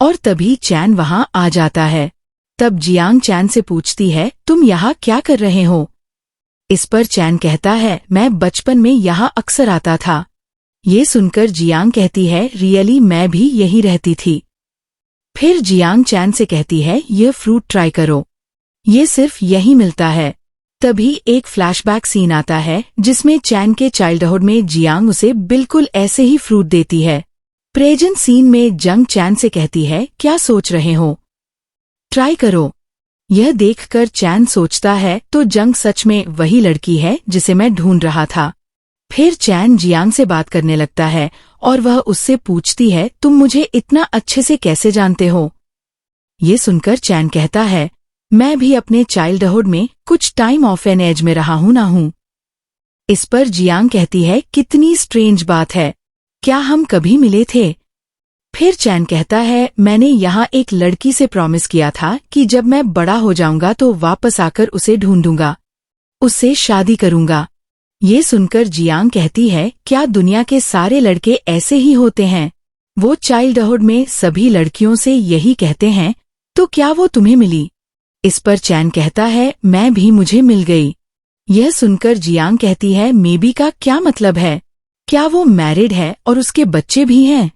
और तभी चैन वहां आ जाता है। तब जियांग चैन से पूछती है, तुम यहाँ क्या कर रहे हो। इस पर चैन कहता है, मैं बचपन में यहाँ अक्सर आता था। ये सुनकर जियांग कहती है, रियली मैं भी यही रहती थी। फिर जियांग चैन से कहती है, ये फ्रूट ट्राई करो, ये सिर्फ यही मिलता है। तभी एक फ्लैशबैक सीन आता है जिसमें चैन के चाइल्डहुड में जियांग उसे बिल्कुल ऐसे ही फ्रूट देती है। प्रेजेंट सीन में जंग चैन से कहती है, क्या सोच रहे हो, ट्राई करो। यह देखकर चैन सोचता है, तो जंग सच में वही लड़की है जिसे मैं ढूंढ रहा था। फिर चैन जियांग से बात करने लगता है और वह उससे पूछती है, तुम मुझे इतना अच्छे से कैसे जानते हो। ये सुनकर चैन कहता है, मैं भी अपने चाइल्डहुड में कुछ टाइम ऑर्फेनेज में रहा हूं ना हूं। इस पर जियांग कहती है, कितनी स्ट्रेंज बात है, क्या हम कभी मिले थे। फिर चैन कहता है, मैंने यहाँ एक लड़की से प्रॉमिस किया था कि जब मैं बड़ा हो जाऊंगा तो वापस आकर उसे ढूंढूंगा, उससे शादी करूंगा। ये सुनकर जियांग कहती है, क्या दुनिया के सारे लड़के ऐसे ही होते हैं। वो चाइल्डहुड में सभी लड़कियों से यही कहते हैं, तो क्या वो तुम्हें मिली। इस पर चैन कहता है, मैं भी मुझे मिल गई। यह सुनकर जियांग कहती है, मेबी का क्या मतलब है, क्या वो मैरिड है और उसके बच्चे भी हैं।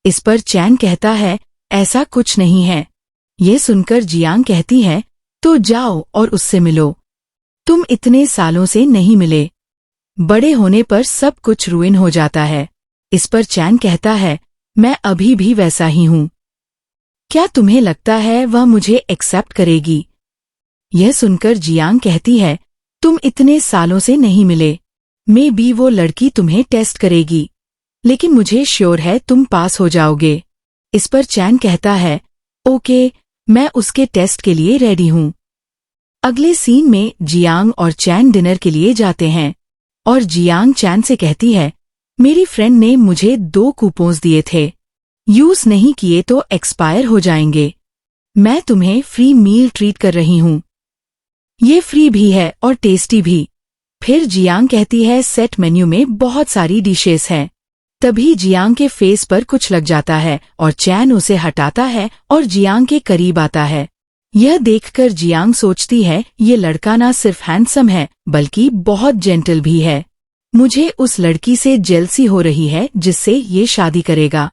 इस पर चैन कहता है, ऐसा कुछ नहीं है। ये सुनकर जियांग कहती है, तो जाओ और उससे मिलो। तुम इतने सालों से नहीं मिले। बड़े होने पर सब कुछ रुइन हो जाता है। इस पर चैन कहता है, मैं अभी भी वैसा ही हूं। क्या तुम्हें लगता है वह मुझे एक्सेप्ट करेगी? यह सुनकर जियांग कहती है, तुम इतने सालों से नहीं मिले। मे बी वो लड़की तुम्हें टेस्ट करेगी, लेकिन मुझे श्योर है तुम पास हो जाओगे। इस पर चैन कहता है, ओके, मैं उसके टेस्ट के लिए रेडी हूं। अगले सीन में जियांग और चैन डिनर के लिए जाते हैं और जियांग चैन से कहती है, मेरी फ्रेंड ने मुझे 2 कूपन्स दिए थे, यूज नहीं किए तो एक्सपायर हो जाएंगे। मैं तुम्हें फ्री मील ट्रीट कर रही हूं। ये फ्री भी है और टेस्टी भी। फिर जियांग कहती है, सेट मेन्यू में बहुत सारी डिशेस हैं। तभी जियांग के फेस पर कुछ लग जाता है और चैन उसे हटाता है और जियांग के करीब आता है। यह देखकर जियांग सोचती है, ये लड़का ना सिर्फ हैंडसम है बल्कि बहुत जेंटल भी है। मुझे उस लड़की से जेलसी हो रही है जिससे ये शादी करेगा।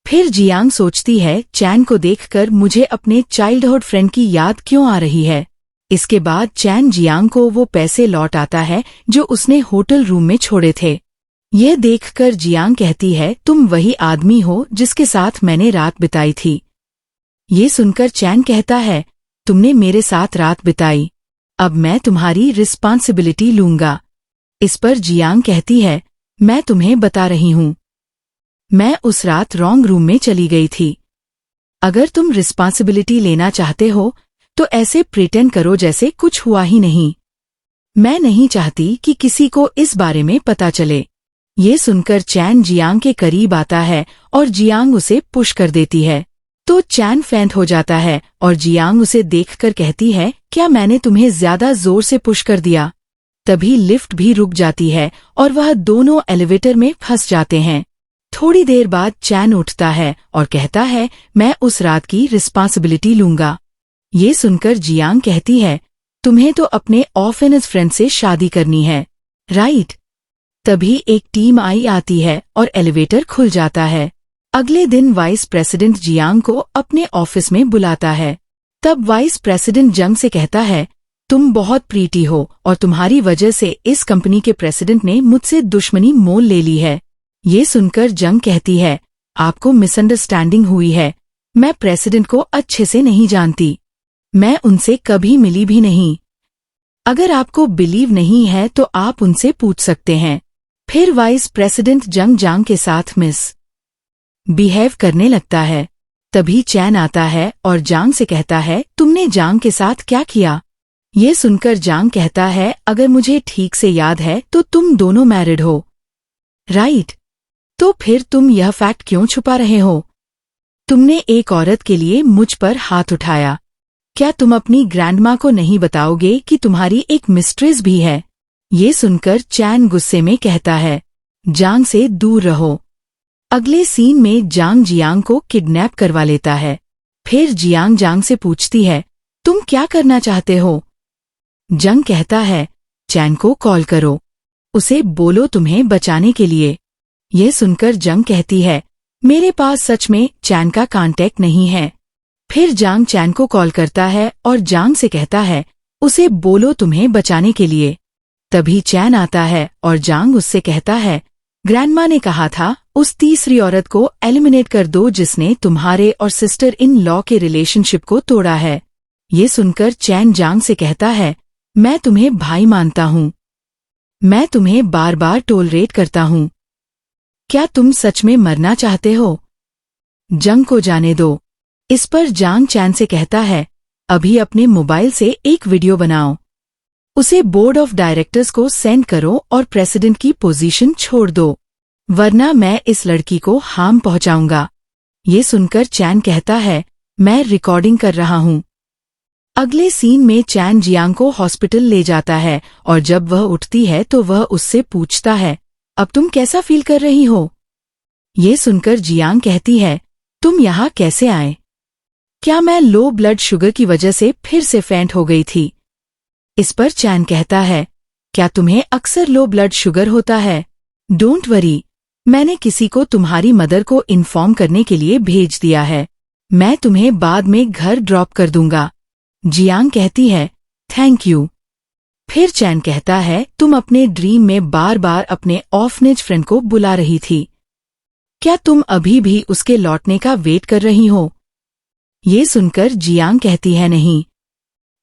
फिर जियांग सोचती है, चैन को देखकर मुझे अपने चाइल्डहुड फ्रेंड की याद क्यों आ रही है। इसके बाद चैन जियांग को वो पैसे लौट आता है जो उसने होटल रूम में छोड़े थे। यह देखकर जियांग कहती है, तुम वही आदमी हो जिसके साथ मैंने रात बिताई थी। ये सुनकर चैन कहता है, तुमने मेरे साथ रात बिताई, अब मैं तुम्हारी रिस्पॉन्सिबिलिटी लूंगा। इस पर जियांग कहती है, मैं तुम्हें बता रही हूं, मैं उस रात रॉन्ग रूम में चली गई थी। अगर तुम रिस्पॉन्सिबिलिटी लेना चाहते हो तो ऐसे प्रिटेंड करो जैसे कुछ हुआ ही नहीं। मैं नहीं चाहती कि किसी को इस बारे में पता चले। ये सुनकर चैन जियांग के करीब आता है और जियांग उसे पुश कर देती है, तो चैन फेंट हो जाता है और जियांग उसे देखकर कहती है, क्या मैंने तुम्हें ज्यादा जोर से पुश कर दिया? तभी लिफ्ट भी रुक जाती है और वह दोनों एलिवेटर में फंस जाते हैं। थोड़ी देर बाद चैन उठता है और कहता है, मैं उस रात की रिस्पॉन्सिबिलिटी लूंगा। ये सुनकर जियांग कहती है, तुम्हें तो अपने ऑर्फनेज फ्रेंड से शादी करनी है, राइट? तभी एक टीम आई आती है और एलिवेटर खुल जाता है। अगले दिन वाइस प्रेसिडेंट जियांग को अपने ऑफिस में बुलाता है। तब वाइस प्रेसिडेंट जंग से कहता है, तुम बहुत प्रीटी हो और तुम्हारी वजह से इस कंपनी के प्रेसिडेंट ने मुझसे दुश्मनी मोल ले ली है। ये सुनकर जंग कहती है, आपको मिसअंडरस्टैंडिंग हुई है। मैं प्रेसिडेंट को अच्छे से नहीं जानती, मैं उनसे कभी मिली भी नहीं। अगर आपको बिलीव नहीं है तो आप उनसे पूछ सकते हैं। फिर वाइस प्रेसिडेंट जंग जांग के साथ मिस बिहेव करने लगता है। तभी चैन आता है और जांग से कहता है, तुमने जांग के साथ क्या किया? ये सुनकर जांग कहता है, अगर मुझे ठीक से याद है तो तुम दोनों मैरिड हो, राइट? तो फिर तुम यह फैक्ट क्यों छुपा रहे हो? तुमने एक औरत के लिए मुझ पर हाथ उठाया। क्या तुम अपनी ग्रैंडमा को नहीं बताओगे कि तुम्हारी एक मिस्ट्रेस भी है? ये सुनकर चैन गुस्से में कहता है, जांग से दूर रहो। अगले सीन में जांग जियांग को किडनैप करवा लेता है। फिर जियांग जांग से पूछती है, तुम क्या करना चाहते हो? जंग कहता है, चैन को कॉल करो, उसे बोलो तुम्हें बचाने के लिए। यह सुनकर जंग कहती है, मेरे पास सच में चैन का कांटेक्ट नहीं है। फिर जांग चैन को कॉल करता है और जांग से कहता है, उसे बोलो तुम्हें बचाने के लिए। तभी चैन आता है और जांग उससे कहता है, ग्रैंडमा ने कहा था उस तीसरी औरत को एलिमिनेट कर दो जिसने तुम्हारे और सिस्टर इन लॉ के रिलेशनशिप को तोड़ा है। ये सुनकर चैन जांग से कहता है, मैं तुम्हें भाई मानता हूँ, मैं तुम्हें बार बार टोलरेट करता हूँ। क्या तुम सच में मरना चाहते हो? जंग को जाने दो। इस पर जांग चैन से कहता है, अभी अपने मोबाइल से एक वीडियो बनाओ, उसे बोर्ड ऑफ डायरेक्टर्स को सेंड करो और प्रेसिडेंट की पोजीशन छोड़ दो, वरना मैं इस लड़की को हार्म पहुंचाऊंगा। ये सुनकर चैन कहता है, मैं रिकॉर्डिंग कर रहा हूँ। अगले सीन में चैन जियांग को हॉस्पिटल ले जाता है और जब वह उठती है तो वह उससे पूछता है, अब तुम कैसा फील कर रही हो? ये सुनकर जियांग कहती है, तुम यहाँ कैसे आए? क्या मैं लो ब्लड शुगर की वजह से फिर से फेंट हो गई थी? इस पर चैन कहता है, क्या तुम्हें अक्सर लो ब्लड शुगर होता है? डोंट वरी, मैंने किसी को तुम्हारी मदर को इन्फॉर्म करने के लिए भेज दिया है। मैं तुम्हें बाद में घर ड्रॉप कर दूंगा। जियांग कहती है, थैंक यू। फिर चैन कहता है, तुम अपने ड्रीम में बार बार अपने ऑर्फनेज फ्रेंड को बुला रही थी। क्या तुम अभी भी उसके लौटने का वेट कर रही हो? ये सुनकर जियांग कहती है, नहीं।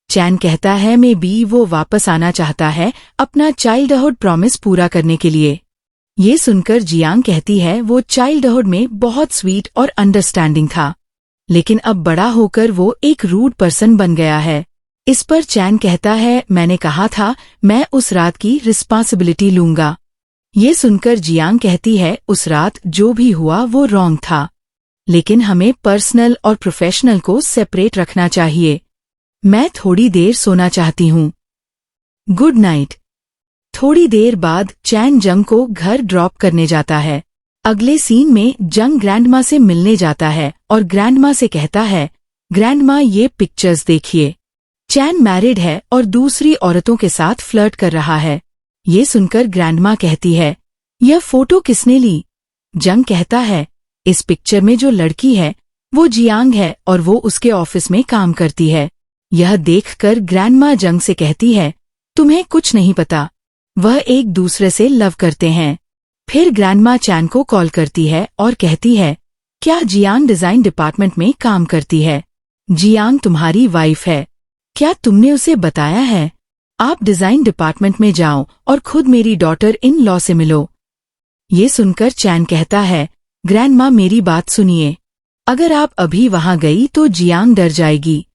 चैन कहता है, मे बी वो वापस आना चाहता है अपना चाइल्डहुड प्रॉमिस पूरा करने के लिए। ये सुनकर जियांग कहती है, वो चाइल्डहुड में बहुत स्वीट और अंडरस्टैंडिंग था, लेकिन अब बड़ा होकर वो एक रूड पर्सन बन गया है। इस पर चैन कहता है, मैंने कहा था मैं उस रात की रिस्पांसिबिलिटी लूंगा। ये सुनकर जियांग कहती है, उस रात जो भी हुआ वो रॉन्ग था, लेकिन हमें पर्सनल और प्रोफेशनल को सेपरेट रखना चाहिए। मैं थोड़ी देर सोना चाहती हूँ। Good night. थोड़ी देर बाद चैन जंग को घर ड्रॉप करने जाता है। अगले सीन में जंग ग्रैंडमा से मिलने जाता है और ग्रैंडमा से कहता है, ग्रैंडमा ये पिक्चर्स देखिए। चैन मैरिड है और दूसरी औरतों के साथ फ्लर्ट कर रहा है। ये सुनकर ग्रैंडमा कहती है, यह फोटो किसने ली? जंग कहता है, इस पिक्चर में जो लड़की है वो जियांग है और वो उसके ऑफिस में काम करती है। यह देखकर ग्रैंडमा जंग से कहती है, तुम्हें कुछ नहीं पता, वह एक दूसरे से लव करते हैं। फिर ग्रैंडमा चैन को कॉल करती है और कहती है, क्या जियांग डिजाइन डिपार्टमेंट में काम करती है? जियांग तुम्हारी वाइफ है, क्या तुमने उसे बताया है? आप डिजाइन डिपार्टमेंट में जाओ और खुद मेरी डॉटर इन लॉ से मिलो। ये सुनकर चैन कहता है, ग्रैंडमा मेरी बात सुनिए, अगर आप अभी वहां गई तो जियांग डर जाएगी।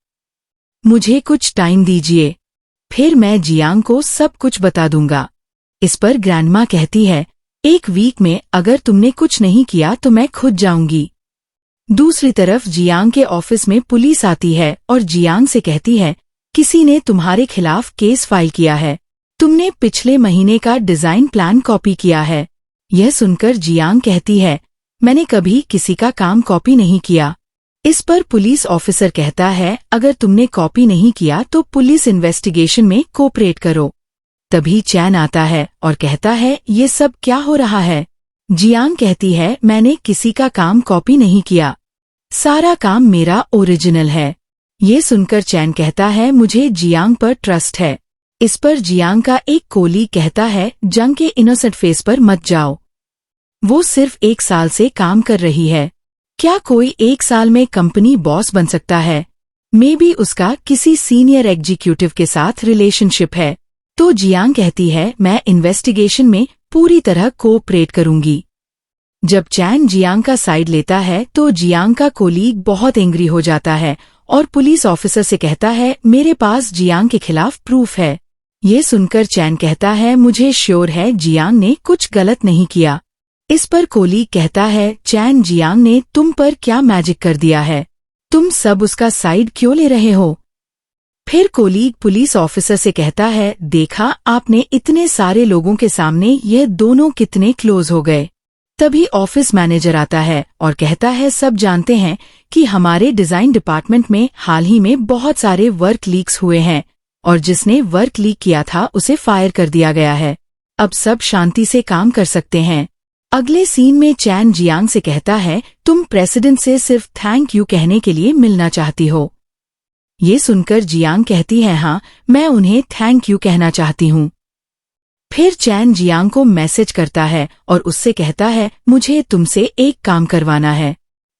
मुझे कुछ टाइम दीजिए, फिर मैं जियांग को सब कुछ बता दूंगा। इस पर ग्रैंडमा कहती है, एक वीक में अगर तुमने कुछ नहीं किया तो मैं खुद जाऊंगी। दूसरी तरफ जियांग के ऑफिस में पुलिस आती है और जियांग से कहती है, किसी ने तुम्हारे खिलाफ केस फाइल किया है, तुमने पिछले महीने का डिजाइन प्लान कॉपी किया है। यह सुनकर जियांग कहती है, मैंने कभी किसी का काम कॉपी नहीं किया। इस पर पुलिस ऑफिसर कहता है, अगर तुमने कॉपी नहीं किया तो पुलिस इन्वेस्टिगेशन में कोऑपरेट करो। तभी चैन आता है और कहता है, ये सब क्या हो रहा है? जियांग कहती है, मैंने किसी का काम कॉपी नहीं किया, सारा काम मेरा ओरिजिनल है। ये सुनकर चैन कहता है, मुझे जियांग पर ट्रस्ट है। इस पर जियांग का एक कोलीग कहता है, जंग के इनोसेंट फेस पर मत जाओ, वो सिर्फ 1 साल से काम कर रही है। क्या कोई 1 साल में कंपनी बॉस बन सकता है? मे बी उसका किसी सीनियर एग्जीक्यूटिव के साथ रिलेशनशिप है। तो जियांग कहती है, मैं इन्वेस्टिगेशन में पूरी तरह कोऑपरेट करूंगी। जब चैन जियांग का साइड लेता है तो जियांग का कोलीग बहुत एंग्री हो जाता है और पुलिस ऑफिसर से कहता है, मेरे पास जियांग के खिलाफ प्रूफ है। ये सुनकर चैन कहता है, मुझे श्योर है जियांग ने कुछ गलत नहीं किया। इस पर कोलीग कहता है, चैन, जियांग ने तुम पर क्या मैजिक कर दिया है, तुम सब उसका साइड क्यों ले रहे हो? फिर कोलीग पुलिस ऑफिसर से कहता है, देखा आपने इतने सारे लोगों के सामने ये दोनों कितने क्लोज हो गए। तभी ऑफिस मैनेजर आता है और कहता है, सब जानते हैं कि हमारे डिजाइन डिपार्टमेंट में हाल ही में बहुत सारे वर्क लीक्स हुए हैं और जिसने वर्क लीक किया था उसे फायर कर दिया गया है। अब सब शांति से काम कर सकते हैं। अगले सीन में चैन जियांग से कहता है, तुम प्रेसिडेंट से सिर्फ थैंक यू कहने के लिए मिलना चाहती हो। ये सुनकर जियांग कहती है, हाँ, मैं उन्हें थैंक यू कहना चाहती हूँ। फिर चैन जियांग को मैसेज करता है और उससे कहता है, मुझे तुमसे एक काम करवाना है,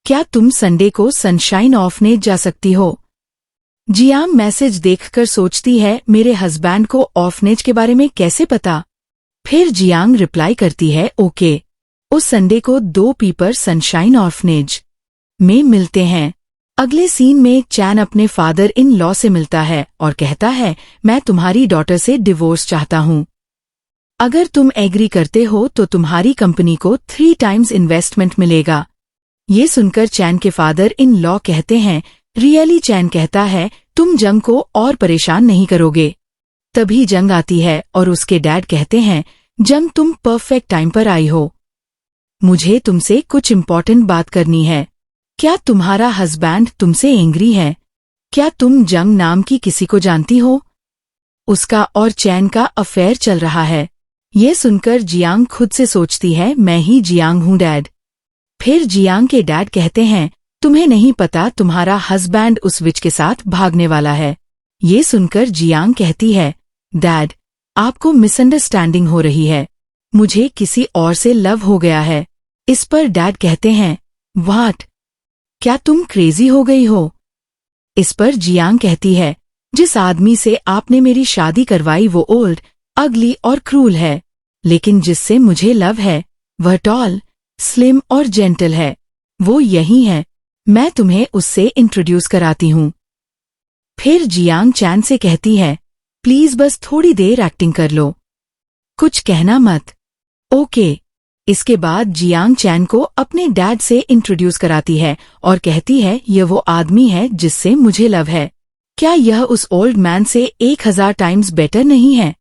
क्या तुम संडे को सनशाइन ऑर्फनेज जा सकती हो? जियांग मैसेज देखकर सोचती है, मेरे हस्बैंड को ऑर्फनेज के बारे में कैसे पता? फिर जियांग रिप्लाई करती है, ओके, उस संडे को 2 पीपर सनशाइन ऑर्फनेज में मिलते हैं। अगले सीन में चैन अपने फादर इन लॉ से मिलता है और कहता है, मैं तुम्हारी डॉटर से डिवोर्स चाहता हूँ। अगर तुम एग्री करते हो तो तुम्हारी कंपनी को 3 टाइम्स इन्वेस्टमेंट मिलेगा। ये सुनकर चैन के फादर इन लॉ कहते हैं, रियली? चैन कहता है, तुम जंग को और परेशान नहीं करोगे। तभी जंग आती है और उसके डैड कहते हैं, जंग तुम परफेक्ट टाइम पर आई हो, मुझे तुमसे कुछ इम्पोर्टेंट बात करनी है। क्या तुम्हारा हस्बैंड तुमसे एंग्री है? क्या तुम जंग नाम की किसी को जानती हो? उसका और चैन का अफेयर चल रहा है। ये सुनकर जियांग खुद से सोचती है, मैं ही जियांग हूँ डैड। फिर जियांग के डैड कहते हैं, तुम्हें नहीं पता तुम्हारा हस्बैंड उस विच के साथ भागने वाला है। ये सुनकर जियांग कहती है, डैड, आपको मिसअंडरस्टैंडिंग हो रही है। मुझे किसी और से लव हो गया है। इस पर डैड कहते हैं, व्हाट? क्या तुम क्रेजी हो गई हो? इस पर जियांग कहती है, जिस आदमी से आपने मेरी शादी करवाई वो ओल्ड, अगली और क्रूल है, लेकिन जिससे मुझे लव है वह टॉल, स्लिम और जेंटल है। वो यही है। मैं तुम्हें उससे इंट्रोड्यूस कराती हूँ। फिर जियांग चैन से कहती है, प्लीज बस थोड़ी देर एक्टिंग कर लो, कुछ कहना मत। ओके। इसके बाद जियांग चैन को अपने डैड से इंट्रोड्यूस कराती है और कहती है, यह वो आदमी है जिससे मुझे लव है। क्या यह उस ओल्ड मैन से 1000 टाइम्स बेटर नहीं है?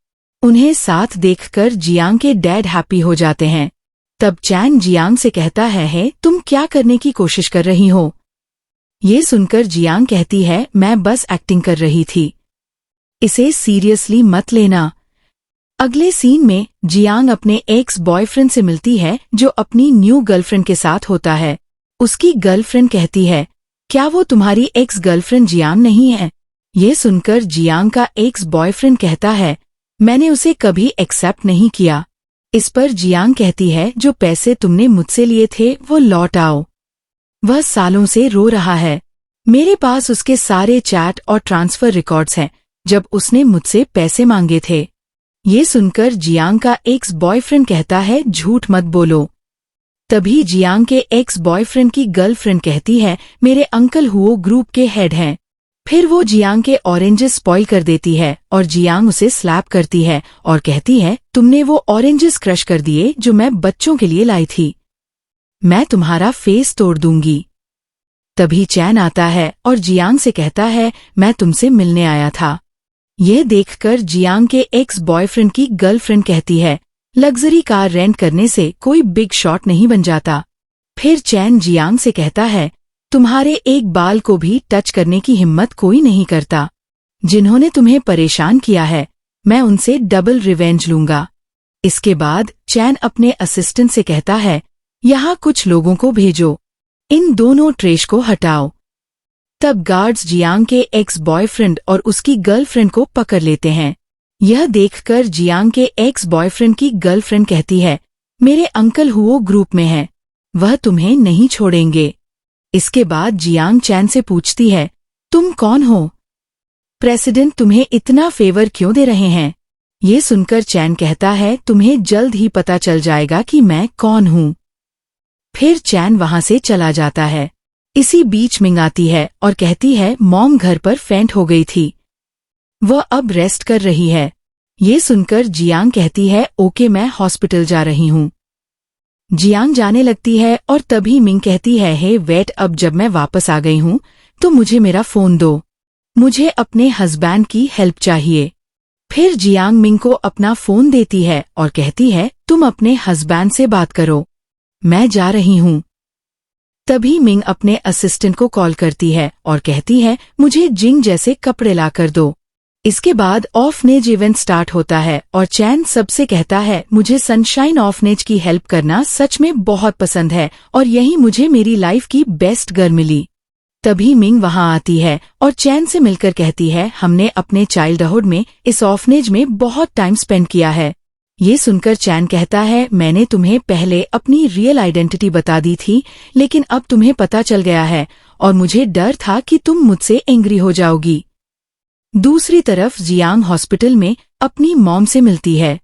उन्हें साथ देखकर जियांग के डैड हैप्पी हो जाते हैं। तब चैन जियांग से कहता है, तुम क्या करने की कोशिश कर रही हो? ये सुनकर जियांग कहती है, मैं बस एक्टिंग कर रही थी, इसे सीरियसली मत लेना। अगले सीन में जियांग अपने एक्स बॉयफ्रेंड से मिलती है जो अपनी न्यू गर्लफ्रेंड के साथ होता है। उसकी गर्लफ्रेंड कहती है, क्या वो तुम्हारी एक्स गर्लफ्रेंड जियांग नहीं है? ये सुनकर जियांग का एक्स बॉयफ्रेंड कहता है, मैंने उसे कभी एक्सेप्ट नहीं किया। इस पर जियांग कहती है, जो पैसे तुमने मुझसे लिए थे वो लौट आओ। वह सालों से रो रहा है। मेरे पास उसके सारे चैट और ट्रांसफर रिकॉर्ड्स हैं जब उसने मुझसे पैसे मांगे थे। ये सुनकर जियांग का एक्स बॉयफ्रेंड कहता है, झूठ मत बोलो। तभी जियांग के एक्स बॉयफ्रेंड की गर्लफ्रेंड कहती है, मेरे अंकल हुओ ग्रुप के हेड हैं। फिर वो जियांग के ऑरेंजेस स्पॉइल कर देती है और जियांग उसे स्लैप करती है और कहती है, तुमने वो ऑरेंजेस क्रश कर दिए जो मैं बच्चों के लिए लाई थी। मैं तुम्हारा फेस तोड़ दूंगी। तभी चैन आता है और जियांग से कहता है, मैं तुमसे मिलने आया था। यह देखकर जियांग के एक्स बॉयफ्रेंड की गर्लफ्रेंड कहती है, लग्जरी कार रेंट करने से कोई बिग शॉट नहीं बन जाता। फिर चैन जियांग से कहता है, तुम्हारे एक बाल को भी टच करने की हिम्मत कोई नहीं करता। जिन्होंने तुम्हें परेशान किया है, मैं उनसे डबल रिवेंज लूंगा। इसके बाद चैन अपने असिस्टेंट से कहता है, यहाँ कुछ लोगों को भेजो, इन दोनों ट्रेश को हटाओ। तब गार्ड्स जियांग के एक्स बॉयफ्रेंड और उसकी गर्लफ्रेंड को पकड़ लेते हैं। यह देखकर जियांग के एक्स बॉयफ्रेंड की गर्लफ्रेंड कहती है, मेरे अंकल हुओ ग्रुप में है, वह तुम्हें नहीं छोड़ेंगे। इसके बाद जियांग चैन से पूछती है, तुम कौन हो? प्रेसिडेंट तुम्हें इतना फेवर क्यों दे रहे हैं? ये सुनकर चैन कहता है, तुम्हें जल्द ही पता चल जाएगा कि मैं कौन हूँ। फिर चैन वहां से चला जाता है। इसी बीच मिंग आती है और कहती है, मॉम घर पर फेंट हो गई थी, वह अब रेस्ट कर रही है। ये सुनकर जियांग कहती है, ओके मैं हॉस्पिटल जा रही हूँ। जियांग जाने लगती है और तभी मिंग कहती है, हे वेट, अब जब मैं वापस आ गई हूँ तो मुझे मेरा फोन दो, मुझे अपने हस्बैंड की हेल्प चाहिए। फिर जियांग मिंग को अपना फोन देती है और कहती है, तुम अपने हस्बैंड से बात करो, मैं जा रही हूँ। तभी मिंग अपने असिस्टेंट को कॉल करती है और कहती है, मुझे जिंग जैसे कपड़े ला कर दो। इसके बाद ऑफनेज इवेंट स्टार्ट होता है और चैन सबसे कहता है, मुझे सनशाइन ऑफनेज की हेल्प करना सच में बहुत पसंद है और यही मुझे मेरी लाइफ की बेस्ट गर्ल मिली। तभी मिंग वहां आती है और चैन से मिलकर कहती है, हमने अपने चाइल्डहुड में इस ऑफनेज में बहुत टाइम स्पेंड किया है। ये सुनकर चैन कहता है, मैंने तुम्हें पहले अपनी रियल आइडेंटिटी बता दी थी, लेकिन अब तुम्हें पता चल गया है और मुझे डर था कि तुम मुझसे एंग्री हो जाओगी। दूसरी तरफ जियांग हॉस्पिटल में अपनी मॉम से मिलती है।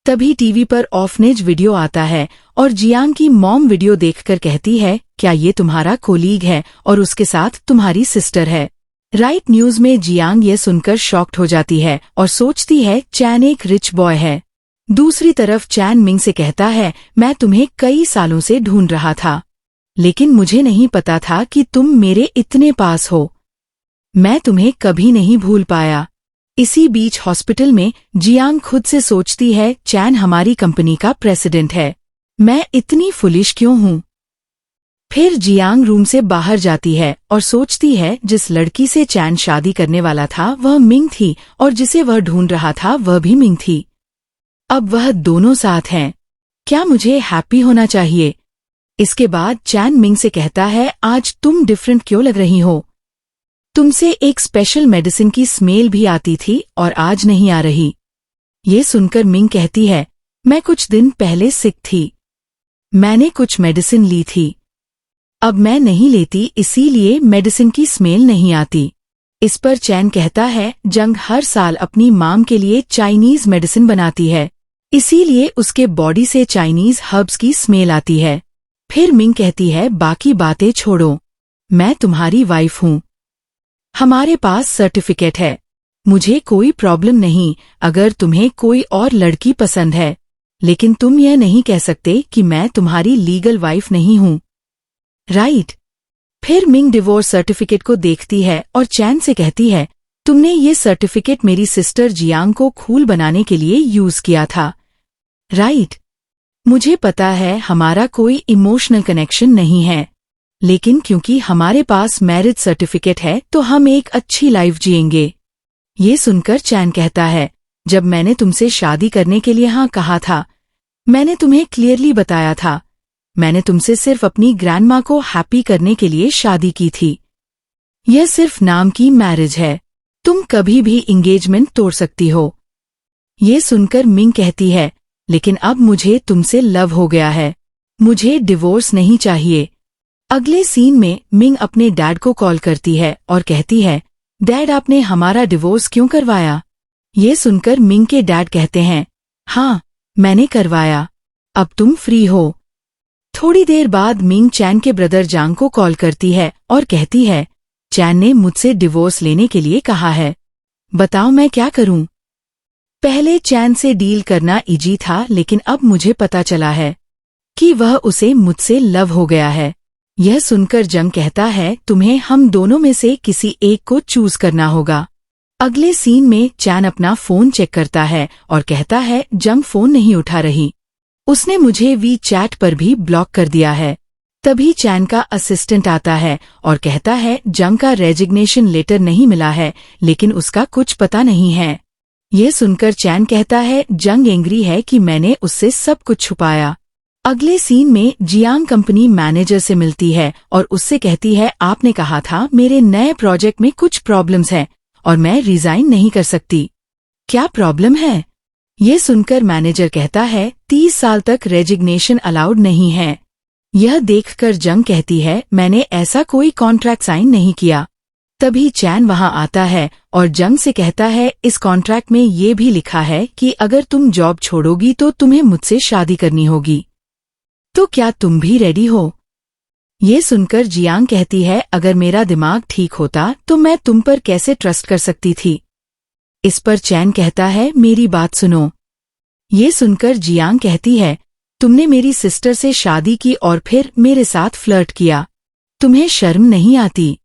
तभी टीवी पर ऑफनेज वीडियो आता है और जियांग की मॉम वीडियो देखकर कहती है, क्या ये तुम्हारा कोलीग है और उसके साथ तुम्हारी सिस्टर है? राइट न्यूज में जियांग ये सुनकर शॉक्ड हो जाती है और सोचती है, चैन एक रिच बॉय है। दूसरी तरफ चैन मिंग से कहता है, मैं तुम्हें कई सालों से ढूंढ रहा था, लेकिन मुझे नहीं पता था कि तुम मेरे इतने पास हो। मैं तुम्हें कभी नहीं भूल पाया। इसी बीच हॉस्पिटल में जियांग खुद से सोचती है, चैन हमारी कंपनी का प्रेसिडेंट है, मैं इतनी फुलिश क्यों हूँ? फिर जियांग रूम से बाहर जाती है और सोचती है, जिस लड़की से चैन शादी करने वाला था वह मिंग थी और जिसे वह ढूंढ रहा था वह भी मिंग थी। अब वह दोनों साथ हैं। क्या मुझे हैप्पी होना चाहिए? इसके बाद चैन मिंग से कहता है, आज तुम डिफरेंट क्यों लग रही हो? तुमसे एक स्पेशल मेडिसिन की स्मेल भी आती थी और आज नहीं आ रही। ये सुनकर मिंग कहती है, मैं कुछ दिन पहले सिक थी। मैंने कुछ मेडिसिन ली थी। अब मैं नहीं लेती, इसीलिए मेडिसिन की स्मेल नहीं आती। इस पर चैन कहता है, जंग हर साल अपनी माम के लिए चाइनीज मेडिसिन बनाती है, इसीलिए उसके बॉडी से चाइनीज हर्ब्स की स्मेल आती है। फिर मिंग कहती है, बाकी बातें छोड़ो, मैं तुम्हारी वाइफ हूँ। हमारे पास सर्टिफिकेट है। मुझे कोई प्रॉब्लम नहीं अगर तुम्हें कोई और लड़की पसंद है, लेकिन तुम यह नहीं कह सकते कि मैं तुम्हारी लीगल वाइफ नहीं हूँ, राइट? फिर मिंग डिवोर्स सर्टिफिकेट को देखती है और चैन से कहती है, तुमने ये सर्टिफिकेट मेरी सिस्टर जियांग को कूल बनाने के लिए यूज किया था, राइट? मुझे पता है हमारा कोई इमोशनल कनेक्शन नहीं है, लेकिन क्योंकि हमारे पास मैरिज सर्टिफिकेट है तो हम एक अच्छी लाइफ जिएंगे। ये सुनकर चैन कहता है, जब मैंने तुमसे शादी करने के लिए हाँ कहा था, मैंने तुम्हें क्लियरली बताया था, मैंने तुमसे सिर्फ अपनी ग्रैंडमा को हैप्पी करने के लिए शादी की थी। यह सिर्फ नाम की मैरिज है, तुम कभी भी एंगेजमेंट तोड़ सकती हो। ये सुनकर मिंग कहती है, लेकिन अब मुझे तुमसे लव हो गया है, मुझे डिवोर्स नहीं चाहिए। अगले सीन में मिंग अपने डैड को कॉल करती है और कहती है, डैड आपने हमारा डिवोर्स क्यों करवाया? ये सुनकर मिंग के डैड कहते हैं, हाँ मैंने करवाया, अब तुम फ्री हो। थोड़ी देर बाद मिंग चैन के ब्रदर जांग को कॉल करती है और कहती है, चैन ने मुझसे डिवोर्स लेने के लिए कहा है, बताओ मैं क्या करूं? पहले चैन से डील करना इजी था, लेकिन अब मुझे पता चला है कि वह उसे मुझसे लव हो गया है। यह सुनकर जंग कहता है, तुम्हें हम दोनों में से किसी एक को चूज करना होगा। अगले सीन में चैन अपना फोन चेक करता है और कहता है, जंग फोन नहीं उठा रही, उसने मुझे वी-चैट पर भी ब्लॉक कर दिया है। तभी चैन का असिस्टेंट आता है और कहता है, जंग का रेजिग्नेशन लेटर नहीं मिला है, लेकिन उसका कुछ पता नहीं है। ये सुनकर चैन कहता है, जंग एंग्री है कि मैंने उससे सब कुछ छुपाया। अगले सीन में जियांग कंपनी मैनेजर से मिलती है और उससे कहती है, आपने कहा था मेरे नए प्रोजेक्ट में कुछ प्रॉब्लम्स हैं और मैं रिजाइन नहीं कर सकती, क्या प्रॉब्लम है? ये सुनकर मैनेजर कहता है, 30 साल तक रेजिग्नेशन अलाउड नहीं है। यह देखकर जंग कहती है, मैंने ऐसा कोई कॉन्ट्रैक्ट साइन नहीं किया। तभी चैन वहां आता है और जंग से कहता है, इस कॉन्ट्रैक्ट में ये भी लिखा है कि अगर तुम जॉब छोड़ोगी तो तुम्हें मुझसे शादी करनी होगी, तो क्या तुम भी रेडी हो? ये सुनकर जियांग कहती है, अगर मेरा दिमाग ठीक होता तो मैं तुम पर कैसे ट्रस्ट कर सकती थी? इस पर चैन कहता है, मेरी बात सुनो। ये सुनकर जियांग कहती है, तुमने मेरी सिस्टर से शादी की और फिर मेरे साथ फ्लर्ट किया, तुम्हें शर्म नहीं आती?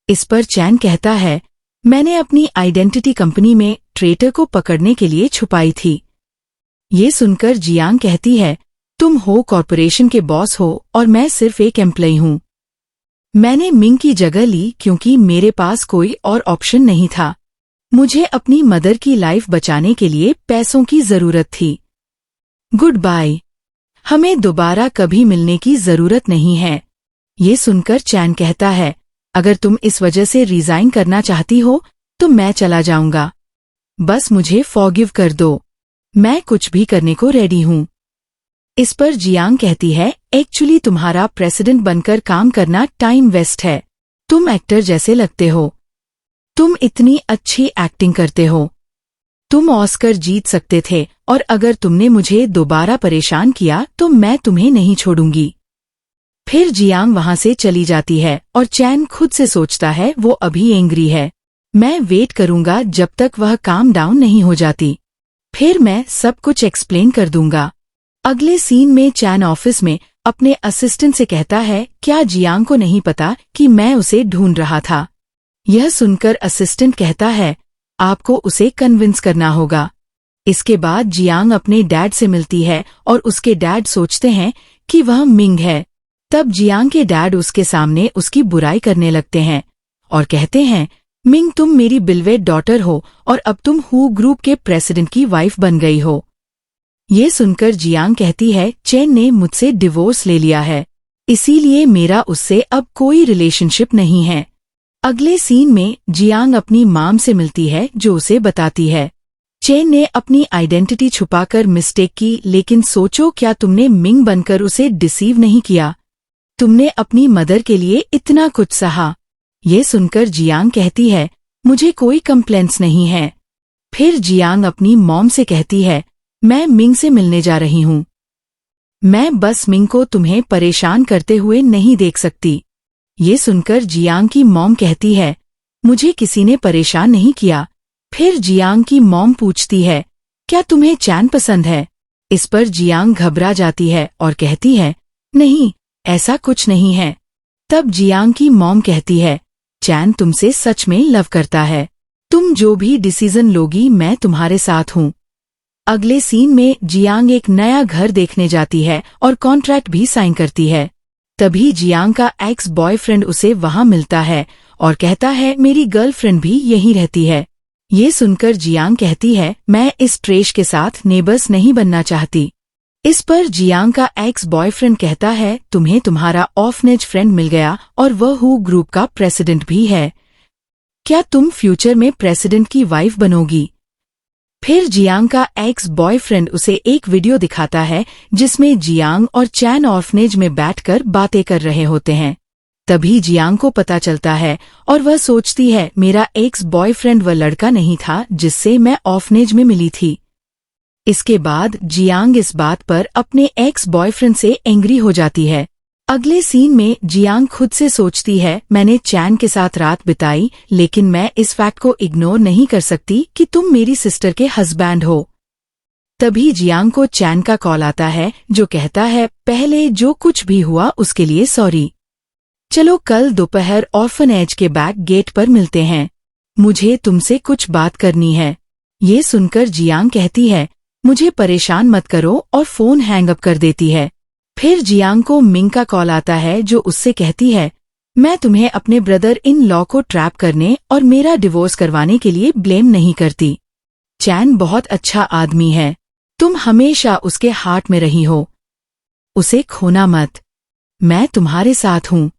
इस पर चैन कहता है, मैंने अपनी आइडेंटिटी कंपनी में ट्रेटर को पकड़ने के लिए छुपाई थी। ये सुनकर जियांग कहती है, तुम हो कॉर्पोरेशन के बॉस हो और मैं सिर्फ एक एम्प्लॉय हूँ। मैंने मिंग की जगह ली क्योंकि मेरे पास कोई और ऑप्शन नहीं था। मुझे अपनी मदर की लाइफ बचाने के लिए पैसों की जरूरत थी। गुड बाय, हमें दोबारा कभी मिलने की जरूरत नहीं है। ये सुनकर चैन कहता है, अगर तुम इस वजह से रिजाइन करना चाहती हो तो मैं चला जाऊंगा, बस मुझे फॉरगिव कर दो, मैं कुछ भी करने को रेडी हूँ। इस पर जियांग कहती है, एक्चुअली तुम्हारा प्रेसिडेंट बनकर काम करना टाइम वेस्ट है, तुम एक्टर जैसे लगते हो, तुम इतनी अच्छी एक्टिंग करते हो, तुम ऑस्कर जीत सकते थे और अगर तुमने मुझे दोबारा परेशान किया तो मैं तुम्हें नहीं छोड़ूंगी। फिर जियांग वहां से चली जाती है और चैन खुद से सोचता है, वो अभी एंग्री है, मैं वेट करूंगा जब तक वह काम डाउन नहीं हो जाती, फिर मैं सब कुछ एक्सप्लेन कर दूंगा। अगले सीन में चैन ऑफिस में अपने असिस्टेंट से कहता है, क्या जियांग को नहीं पता कि मैं उसे ढूंढ रहा था? यह सुनकर असिस्टेंट कहता है, आपको उसे कन्विंस करना होगा। इसके बाद जियांग अपने डैड से मिलती है और उसके डैड सोचते हैं कि वह मिंग है। तब जियांग के डैड उसके सामने उसकी बुराई करने लगते हैं और कहते हैं, मिंग तुम मेरी बिलवेट डॉटर हो और अब तुम हू ग्रुप के प्रेसिडेंट की वाइफ बन गई हो। ये सुनकर जियांग कहती है, चैन ने मुझसे डिवोर्स ले लिया है, इसीलिए मेरा उससे अब कोई रिलेशनशिप नहीं है। अगले सीन में जियांग अपनी माम से मिलती है जो उसे बताती है, चैन ने अपनी आइडेंटिटी छुपाकर मिस्टेक की, लेकिन सोचो क्या तुमने मिंग बनकर उसे डिसीव नहीं किया। तुमने अपनी मदर के लिए इतना कुछ सहा। ये सुनकर जियांग कहती है, मुझे कोई कंप्लेंट्स नहीं है। फिर जियांग अपनी मॉम से कहती है, मैं मिंग से मिलने जा रही हूँ। मैं बस मिंग को तुम्हें परेशान करते हुए नहीं देख सकती। ये सुनकर जियांग की मॉम कहती है, मुझे किसी ने परेशान नहीं किया। फिर जियांग की मॉम पूछती है, क्या तुम्हें चैन पसंद है? इस पर जियांग घबरा जाती है और कहती है, नहीं, ऐसा कुछ नहीं है। तब जियांग की मॉम कहती है, चैन तुमसे सच में लव करता है। तुम जो भी डिसीजन लोगी मैं तुम्हारे साथ हूँ। अगले सीन में जियांग एक नया घर देखने जाती है और कॉन्ट्रैक्ट भी साइन करती है। तभी जियांग का एक्स बॉयफ्रेंड उसे वहां मिलता है और कहता है, मेरी गर्लफ्रेंड भी यहीं रहती है। ये सुनकर जियांग कहती है, मैं इस ट्रेश के साथ नेबर्स नहीं बनना चाहती। इस पर जियांग का एक्स बॉयफ्रेंड कहता है, तुम्हें तुम्हारा ऑर्फनेज फ्रेंड मिल गया और वह हु ग्रुप का प्रेसिडेंट भी है। क्या तुम फ्यूचर में प्रेसिडेंट की वाइफ बनोगी? फिर जियांग का एक्स बॉयफ्रेंड उसे एक वीडियो दिखाता है जिसमें जियांग और चैन ऑर्फनेज में बैठकर बातें कर रहे होते हैं। तभी जियांग को पता चलता है और वह सोचती है, मेरा एक्स बॉयफ्रेंड वह लड़का नहीं था जिससे मैं ऑर्फनेज में मिली थी। इसके बाद जियांग इस बात पर अपने एक्स बॉयफ्रेंड से एंग्री हो जाती है। अगले सीन में जियांग खुद से सोचती है, मैंने चैन के साथ रात बिताई, लेकिन मैं इस फैक्ट को इग्नोर नहीं कर सकती कि तुम मेरी सिस्टर के हस्बैंड हो। तभी जियांग को चैन का कॉल आता है जो कहता है, पहले जो कुछ भी हुआ उसके लिए सॉरी। चलो कल दोपहर ऑर्फनेज के बैक गेट पर मिलते हैं। मुझे तुमसे कुछ बात करनी है। ये सुनकर जियांग कहती है, मुझे परेशान मत करो, और फोन हैंग अप कर देती है। फिर जियांग को मिंग का कॉल आता है जो उससे कहती है, मैं तुम्हें अपने ब्रदर इन लॉ को ट्रैप करने और मेरा डिवोर्स करवाने के लिए ब्लेम नहीं करती। चैन बहुत अच्छा आदमी है, तुम हमेशा उसके हार्ट में रही हो। उसे खोना मत, मैं तुम्हारे साथ हूँ।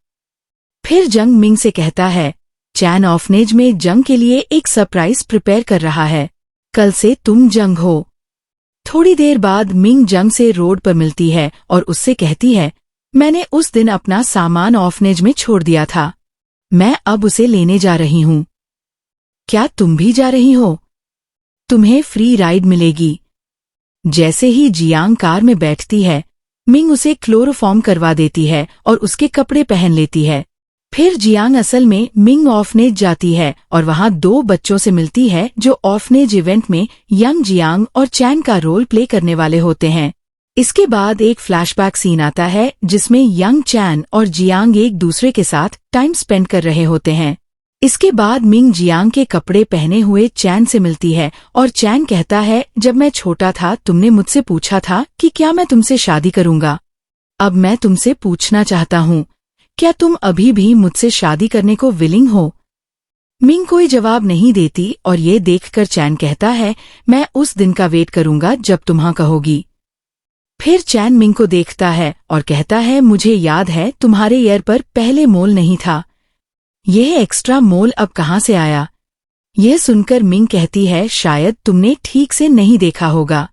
फिर जंग मिंग से कहता है, चैन ऑर्फनेज में जंग के लिए एक सरप्राइज प्रिपेयर कर रहा है। कल से तुम जंग हो। थोड़ी देर बाद मिंग जंग से रोड पर मिलती है और उससे कहती है, मैंने उस दिन अपना सामान ऑर्फनेज में छोड़ दिया था। मैं अब उसे लेने जा रही हूँ। क्या तुम भी जा रही हो? तुम्हें फ्री राइड मिलेगी। जैसे ही जियांग कार में बैठती है, मिंग उसे क्लोरोफॉर्म करवा देती है और उसके कपड़े पहन लेती है। फिर जियांग असल में मिंग ऑर्फनेज जाती है और वहां 2 बच्चों से मिलती है जो ऑर्फनेज इवेंट में यंग जियांग और चैन का रोल प्ले करने वाले होते हैं। इसके बाद एक फ्लैशबैक सीन आता है जिसमें यंग चैन और जियांग एक दूसरे के साथ टाइम स्पेंड कर रहे होते हैं। इसके बाद मिंग जियांग के कपड़े पहने हुए चैन से मिलती है और चैन कहता है, जब मैं छोटा था तुमने मुझसे पूछा था कि क्या मैं तुमसे शादी करूंगा। अब मैं तुमसे पूछना चाहता हूँ, क्या तुम अभी भी मुझसे शादी करने को विलिंग हो? मिंग कोई जवाब नहीं देती और ये देखकर चैन कहता है, मैं उस दिन का वेट करूंगा जब तुम हाँ कहोगी। फिर चैन मिंग को देखता है और कहता है, मुझे याद है तुम्हारे ईयर पर पहले मोल नहीं था। यह एक्स्ट्रा मोल अब कहाँ से आया? यह सुनकर मिंग कहती है, शायद तुमने ठीक से नहीं देखा होगा।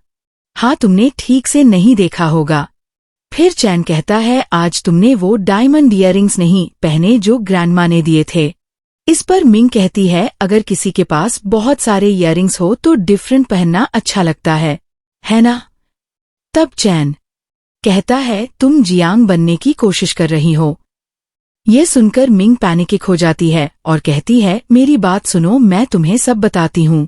हाँ, तुमने ठीक से नहीं देखा होगा। फिर चैन कहता है, आज तुमने वो डायमंड इयररिंग्स नहीं पहने जो ग्रैंडमा ने दिए थे। इस पर मिंग कहती है, अगर किसी के पास बहुत सारे इयररिंग्स हो तो डिफरेंट पहनना अच्छा लगता है ना? तब चैन कहता है, तुम जियांग बनने की कोशिश कर रही हो। ये सुनकर मिंग पैनिक हो जाती है और कहती है, मेरी बात सुनो, मैं तुम्हें सब बताती हूँ।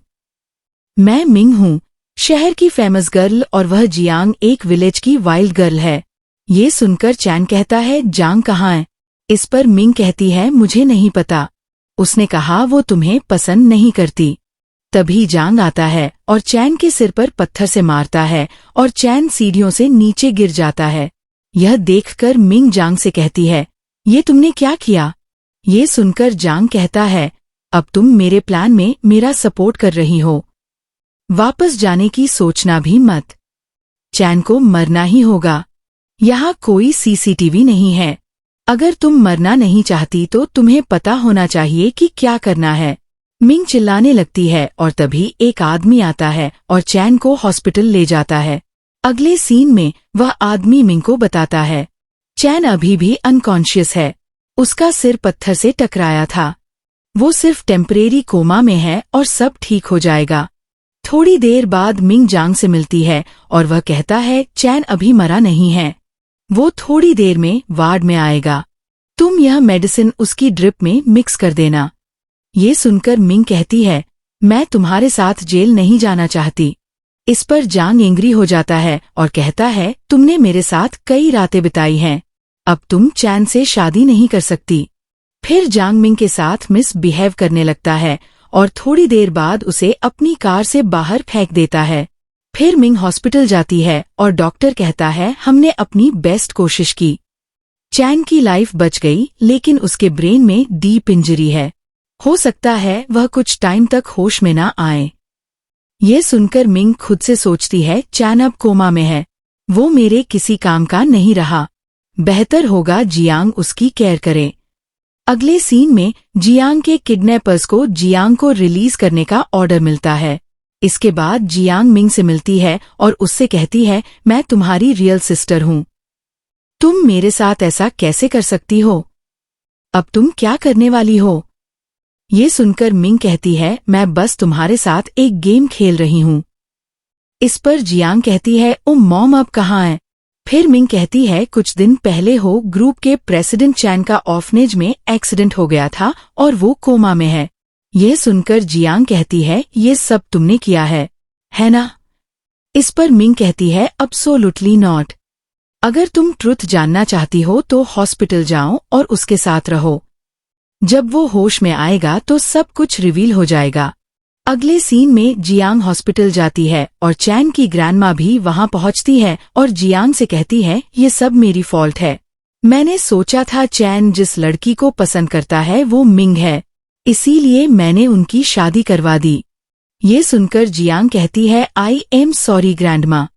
मैं मिंग हूँ, शहर की फेमस गर्ल, और वह जियांग एक विलेज की वाइल्ड गर्ल है। ये सुनकर चैन कहता है, जांग कहाँ है? इस पर मिंग कहती है, मुझे नहीं पता। उसने कहा वो तुम्हें पसंद नहीं करती। तभी जांग आता है और चैन के सिर पर पत्थर से मारता है और चैन सीढ़ियों से नीचे गिर जाता है। यह देखकर मिंग जांग से कहती है, ये तुमने क्या किया? ये सुनकर जांग कहता है, अब तुम मेरे प्लान में मेरा सपोर्ट कर रही हो। वापस जाने की सोचना भी मत। चैन को मरना ही होगा। यहाँ कोई सीसीटीवी नहीं है। अगर तुम मरना नहीं चाहती तो तुम्हें पता होना चाहिए कि क्या करना है। मिंग चिल्लाने लगती है और तभी एक आदमी आता है और चैन को हॉस्पिटल ले जाता है। अगले सीन में वह आदमी मिंग को बताता है चैन अभी भी अनकॉन्शियस है, उसका सिर पत्थर से टकराया था, वो सिर्फ टेम्परेरी कोमा में है और सब ठीक हो जाएगा। थोड़ी देर बाद मिंग जांग से मिलती है और वह कहता है चैन अभी मरा नहीं है, वो थोड़ी देर में वार्ड में आएगा, तुम यह मेडिसिन उसकी ड्रिप में मिक्स कर देना। ये सुनकर मिंग कहती है मैं तुम्हारे साथ जेल नहीं जाना चाहती। इस पर जांग एंग्री हो जाता है और कहता है तुमने मेरे साथ कई रातें बिताई हैं, अब तुम चैन से शादी नहीं कर सकती। फिर जांग मिंग के साथ मिसबिहेव करने लगता है और थोड़ी देर बाद उसे अपनी कार से बाहर फेंक देता है। फिर मिंग हॉस्पिटल जाती है और डॉक्टर कहता है हमने अपनी बेस्ट कोशिश की, चैन की लाइफ बच गई लेकिन उसके ब्रेन में डीप इंजरी है, हो सकता है वह कुछ टाइम तक होश में ना आए। ये सुनकर मिंग खुद से सोचती है चैन अब कोमा में है, वो मेरे किसी काम का नहीं रहा, बेहतर होगा जियांग उसकी केयर करे। अगले सीन में जियांग के किडनैपर्स को जियांग को रिलीज करने का ऑर्डर मिलता है। इसके बाद जियांग मिंग से मिलती है और उससे कहती है मैं तुम्हारी रियल सिस्टर हूँ, तुम मेरे साथ ऐसा कैसे कर सकती हो, अब तुम क्या करने वाली हो। ये सुनकर मिंग कहती है मैं बस तुम्हारे साथ एक गेम खेल रही हूँ। इस पर जियांग कहती है ओ मॉम अब कहाँ है। फिर मिंग कहती है कुछ दिन पहले हो ग्रुप के प्रेसिडेंट चैन का ऑर्फनेज में एक्सीडेंट हो गया था और वो कोमा में है। यह सुनकर जियांग कहती है ये सब तुमने किया है ना। इस पर मिंग कहती है अब्सोल्युटली नॉट, अगर तुम ट्रुथ जानना चाहती हो तो हॉस्पिटल जाओ और उसके साथ रहो, जब वो होश में आएगा तो सब कुछ रिवील हो जाएगा। अगले सीन में जियांग हॉस्पिटल जाती है और चैन की ग्रैंडमा भी वहां पहुंचती है और जियांग से कहती है ये सब मेरी फॉल्ट है, मैंने सोचा था चैन जिस लड़की को पसंद करता है वो मिंग है, इसीलिए मैंने उनकी शादी करवा दी। ये सुनकर जियांग कहती है आई एम सॉरी ग्रैंडमा,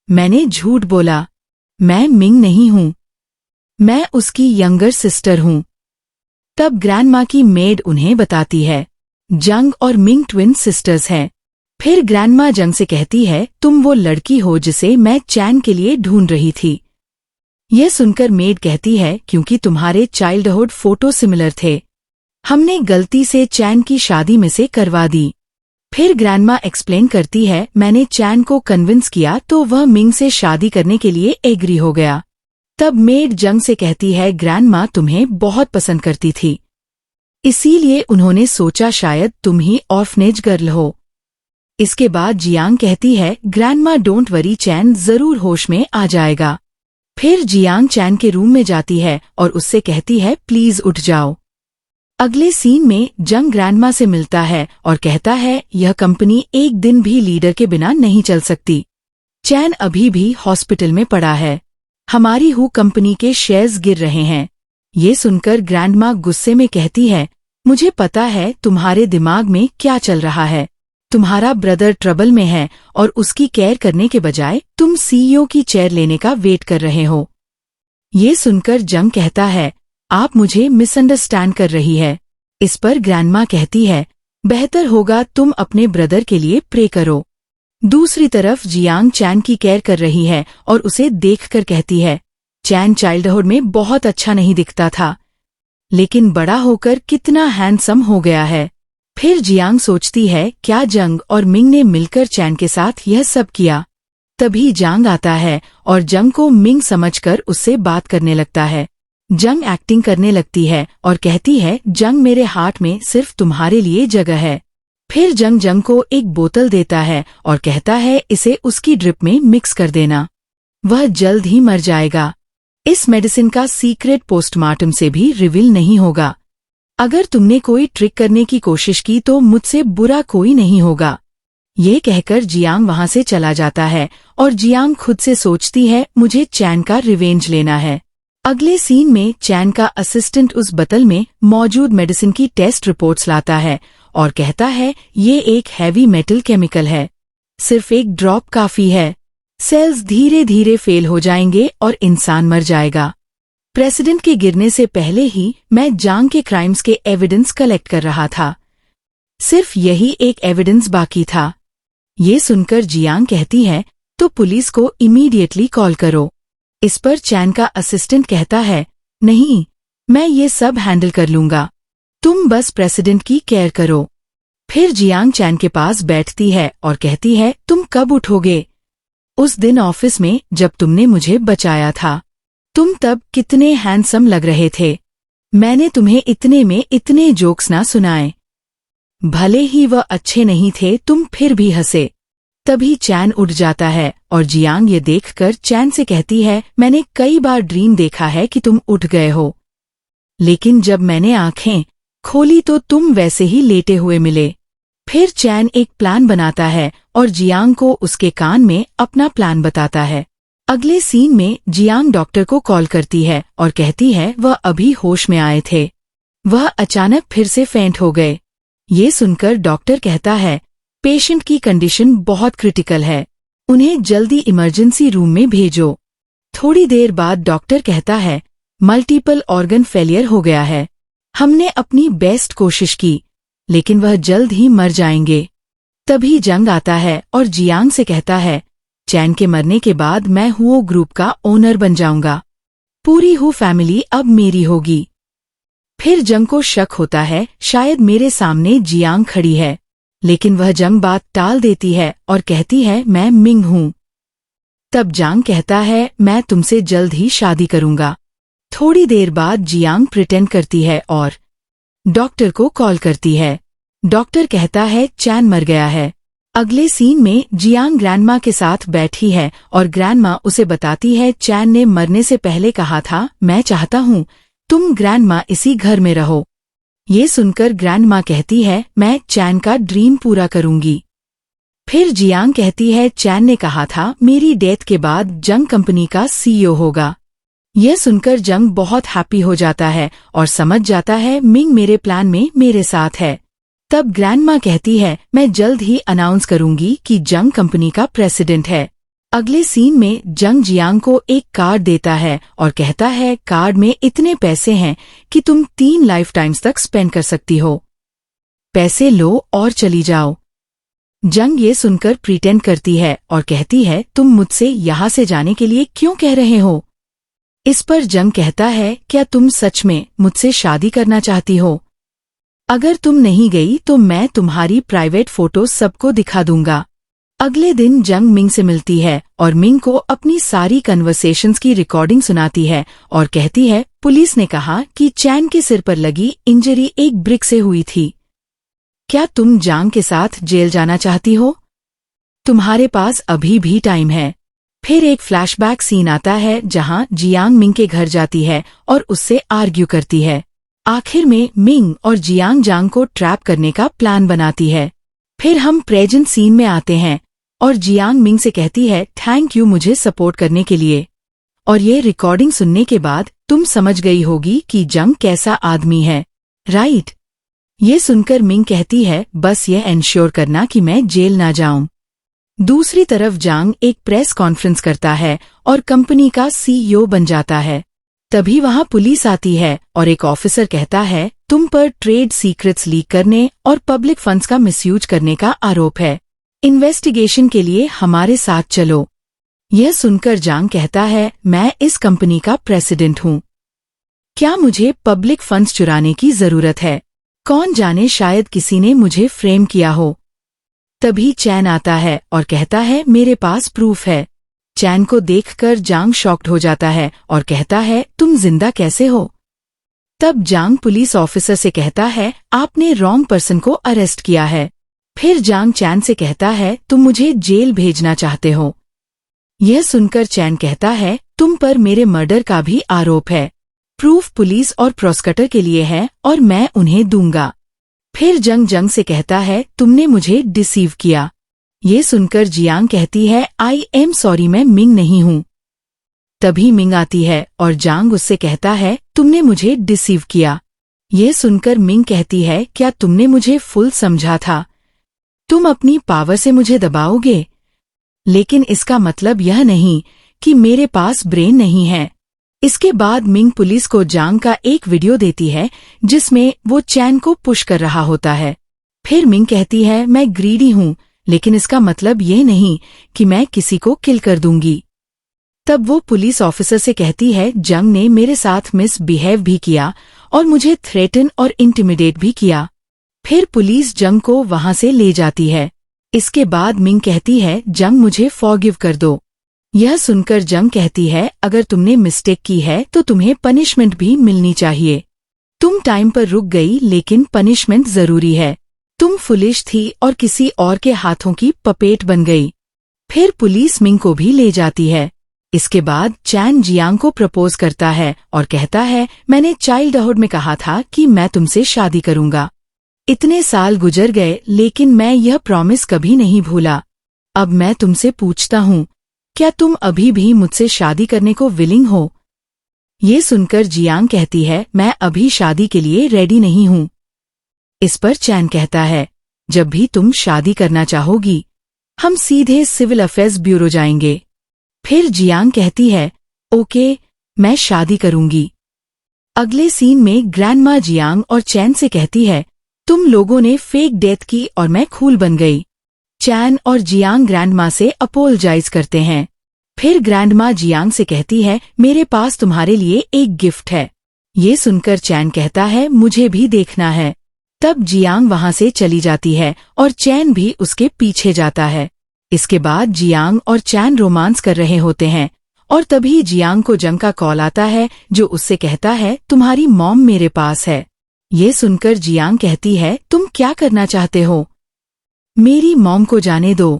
मैंने झूठ बोला, मैं मिंग नहीं हूँ, मैं उसकी यंगर सिस्टर हूँ। तब ग्रैंडमा की मेड उन्हें बताती है जंग और मिंग ट्विन सिस्टर्स हैं। फिर ग्रैंडमा जंग से कहती है तुम वो लड़की हो जिसे मैं चैन के लिए ढूंढ रही थी। यह सुनकर मेड कहती है क्योंकि तुम्हारे चाइल्डहुड फोटो सिमिलर थे, हमने गलती से चैन की शादी में से करवा दी। फिर ग्रैंडमा एक्सप्लेन करती है मैंने चैन को कन्विंस किया तो वह मिंग से शादी करने के लिए एग्री हो गया। तब मेड जंग से कहती है ग्रैंडमा तुम्हें बहुत पसंद करती थी, इसीलिए उन्होंने सोचा शायद तुम ही ऑर्फनेज गर्ल हो। इसके बाद जियांग कहती है ग्रैंडमा डोंट वरी, चैन जरूर होश में आ जाएगा। फिर जियांग चैन के रूम में जाती है और उससे कहती है प्लीज उठ जाओ। अगले सीन में जंग ग्रैंडमा से मिलता है और कहता है यह कंपनी एक दिन भी लीडर के बिना नहीं चल सकती, चैन अभी भी हॉस्पिटल में पड़ा है, हमारी हु कंपनी के शेयर्स गिर रहे हैं। ये सुनकर ग्रैंडमा गुस्से में कहती है मुझे पता है तुम्हारे दिमाग में क्या चल रहा है, तुम्हारा ब्रदर ट्रबल में है और उसकी केयर करने के बजाय तुम सीईओ की चेयर लेने का वेट कर रहे हो। ये सुनकर जंग कहता है आप मुझे मिसअंडरस्टैंड कर रही है। इस पर ग्रैंडमा कहती है बेहतर होगा तुम अपने ब्रदर के लिए प्रे करो। दूसरी तरफ जियांग चैन की केयर कर रही है और उसे देखकर कहती है चैन चाइल्डहुड में बहुत अच्छा नहीं दिखता था, लेकिन बड़ा होकर कितना हैंडसम हो गया है। फिर जियांग सोचती है क्या जंग और मिंग ने मिलकर चैन के साथ यह सब किया। तभी जांग आता है और जंग को मिंग समझकर उससे बात करने लगता है। जंग एक्टिंग करने लगती है और कहती है जंग मेरे हार्ट में सिर्फ तुम्हारे लिए जगह है। फिर जंग को एक बोतल देता है और कहता है इसे उसकी ड्रिप में मिक्स कर देना, वह जल्द ही मर जाएगा। इस मेडिसिन का सीक्रेट पोस्टमार्टम से भी रिवील नहीं होगा। अगर तुमने कोई ट्रिक करने की कोशिश की तो मुझसे बुरा कोई नहीं होगा। ये कहकर जियांग वहां से चला जाता है और जियांग खुद से सोचती है मुझे चैन का रिवेंज लेना है। अगले सीन में चैन का असिस्टेंट उस बोतल में मौजूद मेडिसिन की टेस्ट रिपोर्ट्स लाता है और कहता है ये एक हैवी मेटल केमिकल है, सिर्फ एक ड्रॉप काफी है, सेल्स धीरे धीरे फेल हो जाएंगे और इंसान मर जाएगा। प्रेसिडेंट के गिरने से पहले ही मैं जांग के क्राइम्स के एविडेंस कलेक्ट कर रहा था। सिर्फ यही एक एविडेंस बाकी था। ये सुनकर जियांग कहती है, तो पुलिस को इमीडिएटली कॉल करो। इस पर चैन का असिस्टेंट कहता है, नहीं, मैं ये सब हैंडल कर लूंगा, तुम बस प्रेसिडेंट की केयर करो। फिर जियांग चैन के पास बैठती है और कहती है, तुम कब उठोगे? उस दिन ऑफिस में जब तुमने मुझे बचाया था, तुम तब कितने हैंडसम लग रहे थे। मैंने तुम्हें इतने में इतने जोक्स ना सुनाए, भले ही वह अच्छे नहीं थे, तुम फिर भी हंसे। तभी चैन उठ जाता है और जियांग ये देखकर चैन से कहती है, मैंने कई बार ड्रीम देखा है कि तुम उठ गए हो, लेकिन जब मैंने आंखें खोली तो तुम वैसे ही लेटे हुए मिले। फिर चैन एक प्लान बनाता है और जियांग को उसके कान में अपना प्लान बताता है। अगले सीन में जियांग डॉक्टर को कॉल करती है और कहती है वह अभी होश में आए थे, वह अचानक फिर से फेंट हो गए। ये सुनकर डॉक्टर कहता है, पेशेंट की कंडीशन बहुत क्रिटिकल है, उन्हें जल्दी इमरजेंसी रूम में भेजो। थोड़ी देर बाद डॉक्टर कहता है, मल्टीपल ऑर्गन फेलियर हो गया है, हमने अपनी बेस्ट कोशिश की, लेकिन वह जल्द ही मर जाएंगे। तभी जंग आता है और जियांग से कहता है, चैन के मरने के बाद मैं हुओ ग्रुप का ओनर बन जाऊंगा, पूरी हु फैमिली अब मेरी होगी। फिर जंग को शक होता है, शायद मेरे सामने जियांग खड़ी है, लेकिन वह जंग बात टाल देती है और कहती है, मैं मिंग हूँ। तब जांग कहता है, मैं तुमसे जल्द ही शादी करूंगा। थोड़ी देर बाद जियांग प्रिटेंड करती है और डॉक्टर को कॉल करती है। डॉक्टर कहता है, चैन मर गया है। अगले सीन में जियांग ग्रैंडमा के साथ बैठी है और ग्रैंडमा उसे बताती है, चैन ने मरने से पहले कहा था, मैं चाहता हूँ तुम ग्रैंडमा इसी घर में रहो। ये सुनकर ग्रैंडमा कहती है, मैं चैन का ड्रीम पूरा करूंगी। फिर जियांग कहती है, चैन ने कहा था मेरी डेथ के बाद जंग कंपनी का सीईओ होगा। यह सुनकर जंग बहुत हैप्पी हो जाता है और समझ जाता है मिंग मेरे प्लान में मेरे साथ है। तब ग्रैंडमा कहती है, मैं जल्द ही अनाउंस करूंगी कि जंग कंपनी का प्रेसिडेंट है। अगले सीन में जंग जियांग को एक कार्ड देता है और कहता है, कार्ड में इतने पैसे हैं कि तुम 3 लाइफ टाइम्स तक स्पेंड कर सकती हो, पैसे लो और चली जाओ। जंग ये सुनकर प्रिटेंड करती है और कहती है, तुम मुझसे यहाँ से जाने के लिए क्यों कह रहे हो? इस पर जंग कहता है, क्या तुम सच में मुझसे शादी करना चाहती हो? अगर तुम नहीं गई तो मैं तुम्हारी प्राइवेट फोटो सबको दिखा दूंगा। अगले दिन जंग मिंग से मिलती है और मिंग को अपनी सारी कन्वर्सेशंस की रिकॉर्डिंग सुनाती है और कहती है, पुलिस ने कहा कि चैन के सिर पर लगी इंजरी एक ब्रिक से हुई थी। क्या तुम जांग के साथ जेल जाना चाहती हो? तुम्हारे पास अभी भी टाइम है। फिर एक फ्लैशबैक सीन आता है जहां जियांग मिंग के घर जाती है और उससे आर्ग्यू करती है। आखिर में मिंग और जियांग जांग को ट्रैप करने का प्लान बनाती है। फिर हम प्रेजेंट सीन में आते हैं और जियांग मिंग से कहती है, थैंक यू मुझे सपोर्ट करने के लिए। और ये रिकॉर्डिंग सुनने के बाद तुम समझ गई होगी कि जंग कैसा आदमी है, राइट? ये सुनकर मिंग कहती है, बस ये एंश्योर करना कि मैं जेल ना जाऊं। दूसरी तरफ जांग एक प्रेस कॉन्फ्रेंस करता है और कंपनी का सीईओ बन जाता है। तभी वहां पुलिस आती है और एक ऑफिसर कहता है, तुम पर ट्रेड सीक्रेट्स लीक करने और पब्लिक फंड्स का मिसयूज करने का आरोप है। इन्वेस्टिगेशन के लिए हमारे साथ चलो। यह सुनकर जांग कहता है, मैं इस कंपनी का प्रेसिडेंट हूँ, क्या मुझे पब्लिक फंड्स चुराने की जरूरत है? कौन जाने, शायद किसी ने मुझे फ्रेम किया हो। तभी चैन आता है और कहता है, मेरे पास प्रूफ है। चैन को देखकर जांग शॉक्ड हो जाता है और कहता है, तुम जिंदा कैसे हो? तब जांग पुलिस ऑफिसर से कहता है, आपने रॉन्ग पर्सन को अरेस्ट किया है। फिर जांग चैन से कहता है, तुम मुझे जेल भेजना चाहते हो। यह सुनकर चैन कहता है, तुम पर मेरे मर्डर का भी आरोप है। प्रूफ पुलिस और प्रोसिक्यूटर के लिए है और मैं उन्हें दूंगा। फिर जंग से कहता है, तुमने मुझे डिसीव किया। ये सुनकर जियांग कहती है, आई एम सॉरी, मैं मिंग नहीं हूँ। तभी मिंग आती है और जांग उससे कहता है, तुमने मुझे डिसीव किया। ये सुनकर मिंग कहती है, क्या तुमने मुझे फुल समझा था? तुम अपनी पावर से मुझे दबाओगे, लेकिन इसका मतलब यह नहीं कि मेरे पास ब्रेन नहीं है। इसके बाद मिंग पुलिस को जांग का एक वीडियो देती है जिसमें वो चैन को पुश कर रहा होता है। फिर मिंग कहती है मैं ग्रीडी हूँ, लेकिन इसका मतलब ये नहीं कि मैं किसी को किल कर दूंगी। तब वो पुलिस ऑफिसर से कहती है जंग ने मेरे साथ मिसबिहेव भी किया और मुझे थ्रेटन और इंटिमिडेट भी किया। फिर पुलिस जंग को वहां से ले जाती है। इसके बाद मिंग कहती है जंग मुझे फॉरगिव कर दो। यह सुनकर जंग कहती है अगर तुमने मिस्टेक की है तो तुम्हें पनिशमेंट भी मिलनी चाहिए। तुम टाइम पर रुक गई लेकिन पनिशमेंट जरूरी है। तुम फुलिश थी और किसी और के हाथों की पपेट बन गई। फिर पुलिस मिंग को भी ले जाती है। इसके बाद चैन जियांग को प्रपोज करता है और कहता है मैंने चाइल्डहुड में कहा था कि मैं तुमसे शादी करूंगा। इतने साल गुजर गए लेकिन मैं यह प्रॉमिस कभी नहीं भूला। अब मैं तुमसे पूछता हूँ, क्या तुम अभी भी मुझसे शादी करने को विलिंग हो? ये सुनकर जियांग कहती है मैं अभी शादी के लिए रेडी नहीं हूँ। इस पर चैन कहता है जब भी तुम शादी करना चाहोगी हम सीधे सिविल अफेयर्स ब्यूरो जाएंगे। फिर जियांग कहती है ओके, मैं शादी करूंगी। अगले सीन में ग्रैंडमा जियांग और चैन से कहती है तुम लोगों ने फेक डेथ की और मैं खूल बन गई। चैन और जियांग ग्रैंडमा से अपोलोजाइज करते हैं। फिर ग्रैंडमा जियांग से कहती है मेरे पास तुम्हारे लिए एक गिफ्ट है। ये सुनकर चैन कहता है मुझे भी देखना है। तब जियांग वहां से चली जाती है और चैन भी उसके पीछे जाता है। इसके बाद जियांग और चैन रोमांस कर रहे होते हैं और तभी जियांग को जंग का कॉल आता है जो उससे कहता है तुम्हारी मॉम मेरे पास है। ये सुनकर जियांग कहती है तुम क्या करना चाहते हो? मेरी मॉम को जाने दो।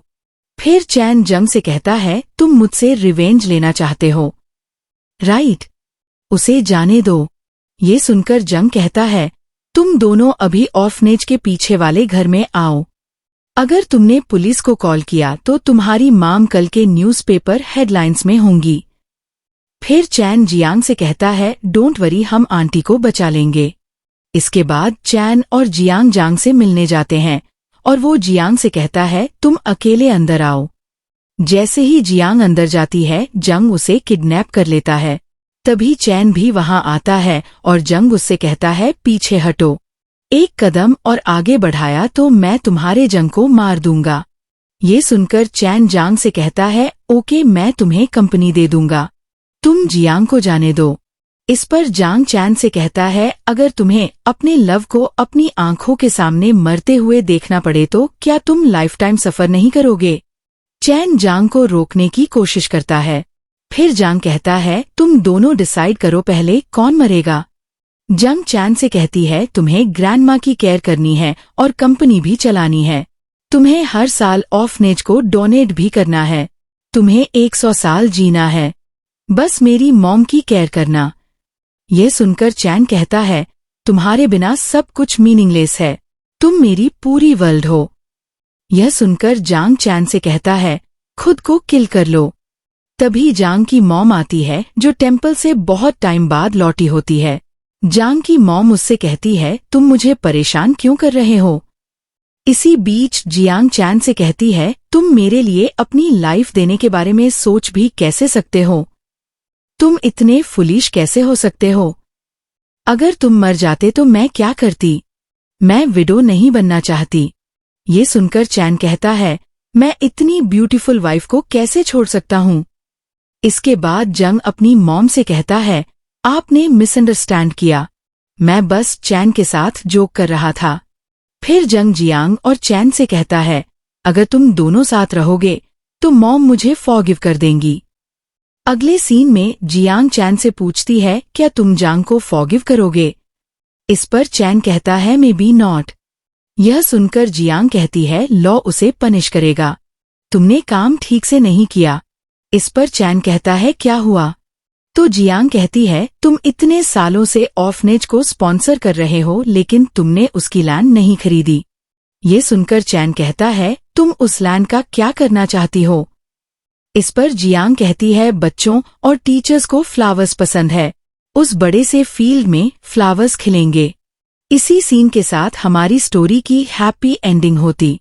फिर चैन जंग से कहता है तुम मुझसे रिवेंज लेना चाहते हो, राइट? उसे जाने दो। ये सुनकर जंग कहता है तुम दोनों अभी ऑर्फनेज के पीछे वाले घर में आओ। अगर तुमने पुलिस को कॉल किया तो तुम्हारी माम कल के न्यूज़पेपर हेडलाइंस में होंगी। फिर चैन जियांग से कहता है डोंट वरी, हम आंटी को बचा लेंगे। इसके बाद चैन और जियांग जांग से मिलने जाते हैं और वो जियांग से कहता है तुम अकेले अंदर आओ। जैसे ही जियांग अंदर जाती है जंग उसे किडनैप कर लेता है। तभी चैन भी वहां आता है और जंग उससे कहता है पीछे हटो। एक कदम और आगे बढ़ाया तो मैं तुम्हारे जंग को मार दूंगा। ये सुनकर चैन जांग से कहता है ओके, मैं तुम्हें कंपनी दे दूंगा, तुम जियांग को जाने दो। इस पर जांग चैन से कहता है अगर तुम्हें अपने लव को अपनी आंखों के सामने मरते हुए देखना पड़े तो क्या तुम लाइफ टाइम सफर नहीं करोगे? चैन जांग को रोकने की कोशिश करता है। फिर जांग कहता है तुम दोनों डिसाइड करो पहले कौन मरेगा। जंग चैन से कहती है तुम्हें ग्रैंडमा की केयर करनी है और कंपनी भी चलानी है। तुम्हें हर साल ऑर्फनेज को डोनेट भी करना है। तुम्हें 100 साल जीना है। बस मेरी मॉम की केयर करना। ये सुनकर चैन कहता है तुम्हारे बिना सब कुछ मीनिंगलेस है, तुम मेरी पूरी वर्ल्ड हो। यह सुनकर जांग चैन से कहता है खुद को किल कर लो। तभी जांग की मॉम आती है जो टेम्पल से बहुत टाइम बाद लौटी होती है। जांग की मॉम उससे कहती है तुम मुझे परेशान क्यों कर रहे हो? इसी बीच जियांग चैन से कहती है तुम मेरे लिए अपनी लाइफ देने के बारे में सोच भी कैसे सकते हो? तुम इतने फुलिश कैसे हो सकते हो? अगर तुम मर जाते तो मैं क्या करती? मैं विडो नहीं बनना चाहती। ये सुनकर चैन कहता है मैं इतनी ब्यूटीफुल वाइफ को कैसे छोड़ सकता हूँ? इसके बाद जंग अपनी मॉम से कहता है आपने मिसअंडरस्टैंड किया, मैं बस चैन के साथ जोक कर रहा था। फिर जंग जियांग और चैन से कहता है अगर तुम दोनों साथ रहोगे तो मॉम मुझे फॉरगिव कर देंगी। अगले सीन में जियांग चैन से पूछती है क्या तुम जांग को फॉरगिव करोगे? इस पर चैन कहता है मे बी नॉट। यह सुनकर जियांग कहती है लॉ उसे पनिश करेगा, तुमने काम ठीक से नहीं किया। इस पर चैन कहता है क्या हुआ? तो जियांग कहती है तुम इतने सालों से ऑर्फनेज को स्पॉन्सर कर रहे हो लेकिन तुमने उसकी लैंड नहीं खरीदी। ये सुनकर चैन कहता है तुम उस लैंड का क्या करना चाहती हो? इस पर जियांग कहती है बच्चों और टीचर्स को फ्लावर्स पसंद है, उस बड़े से फील्ड में फ्लावर्स खिलेंगे। इसी सीन के साथ हमारी स्टोरी की हैप्पी एंडिंग होती।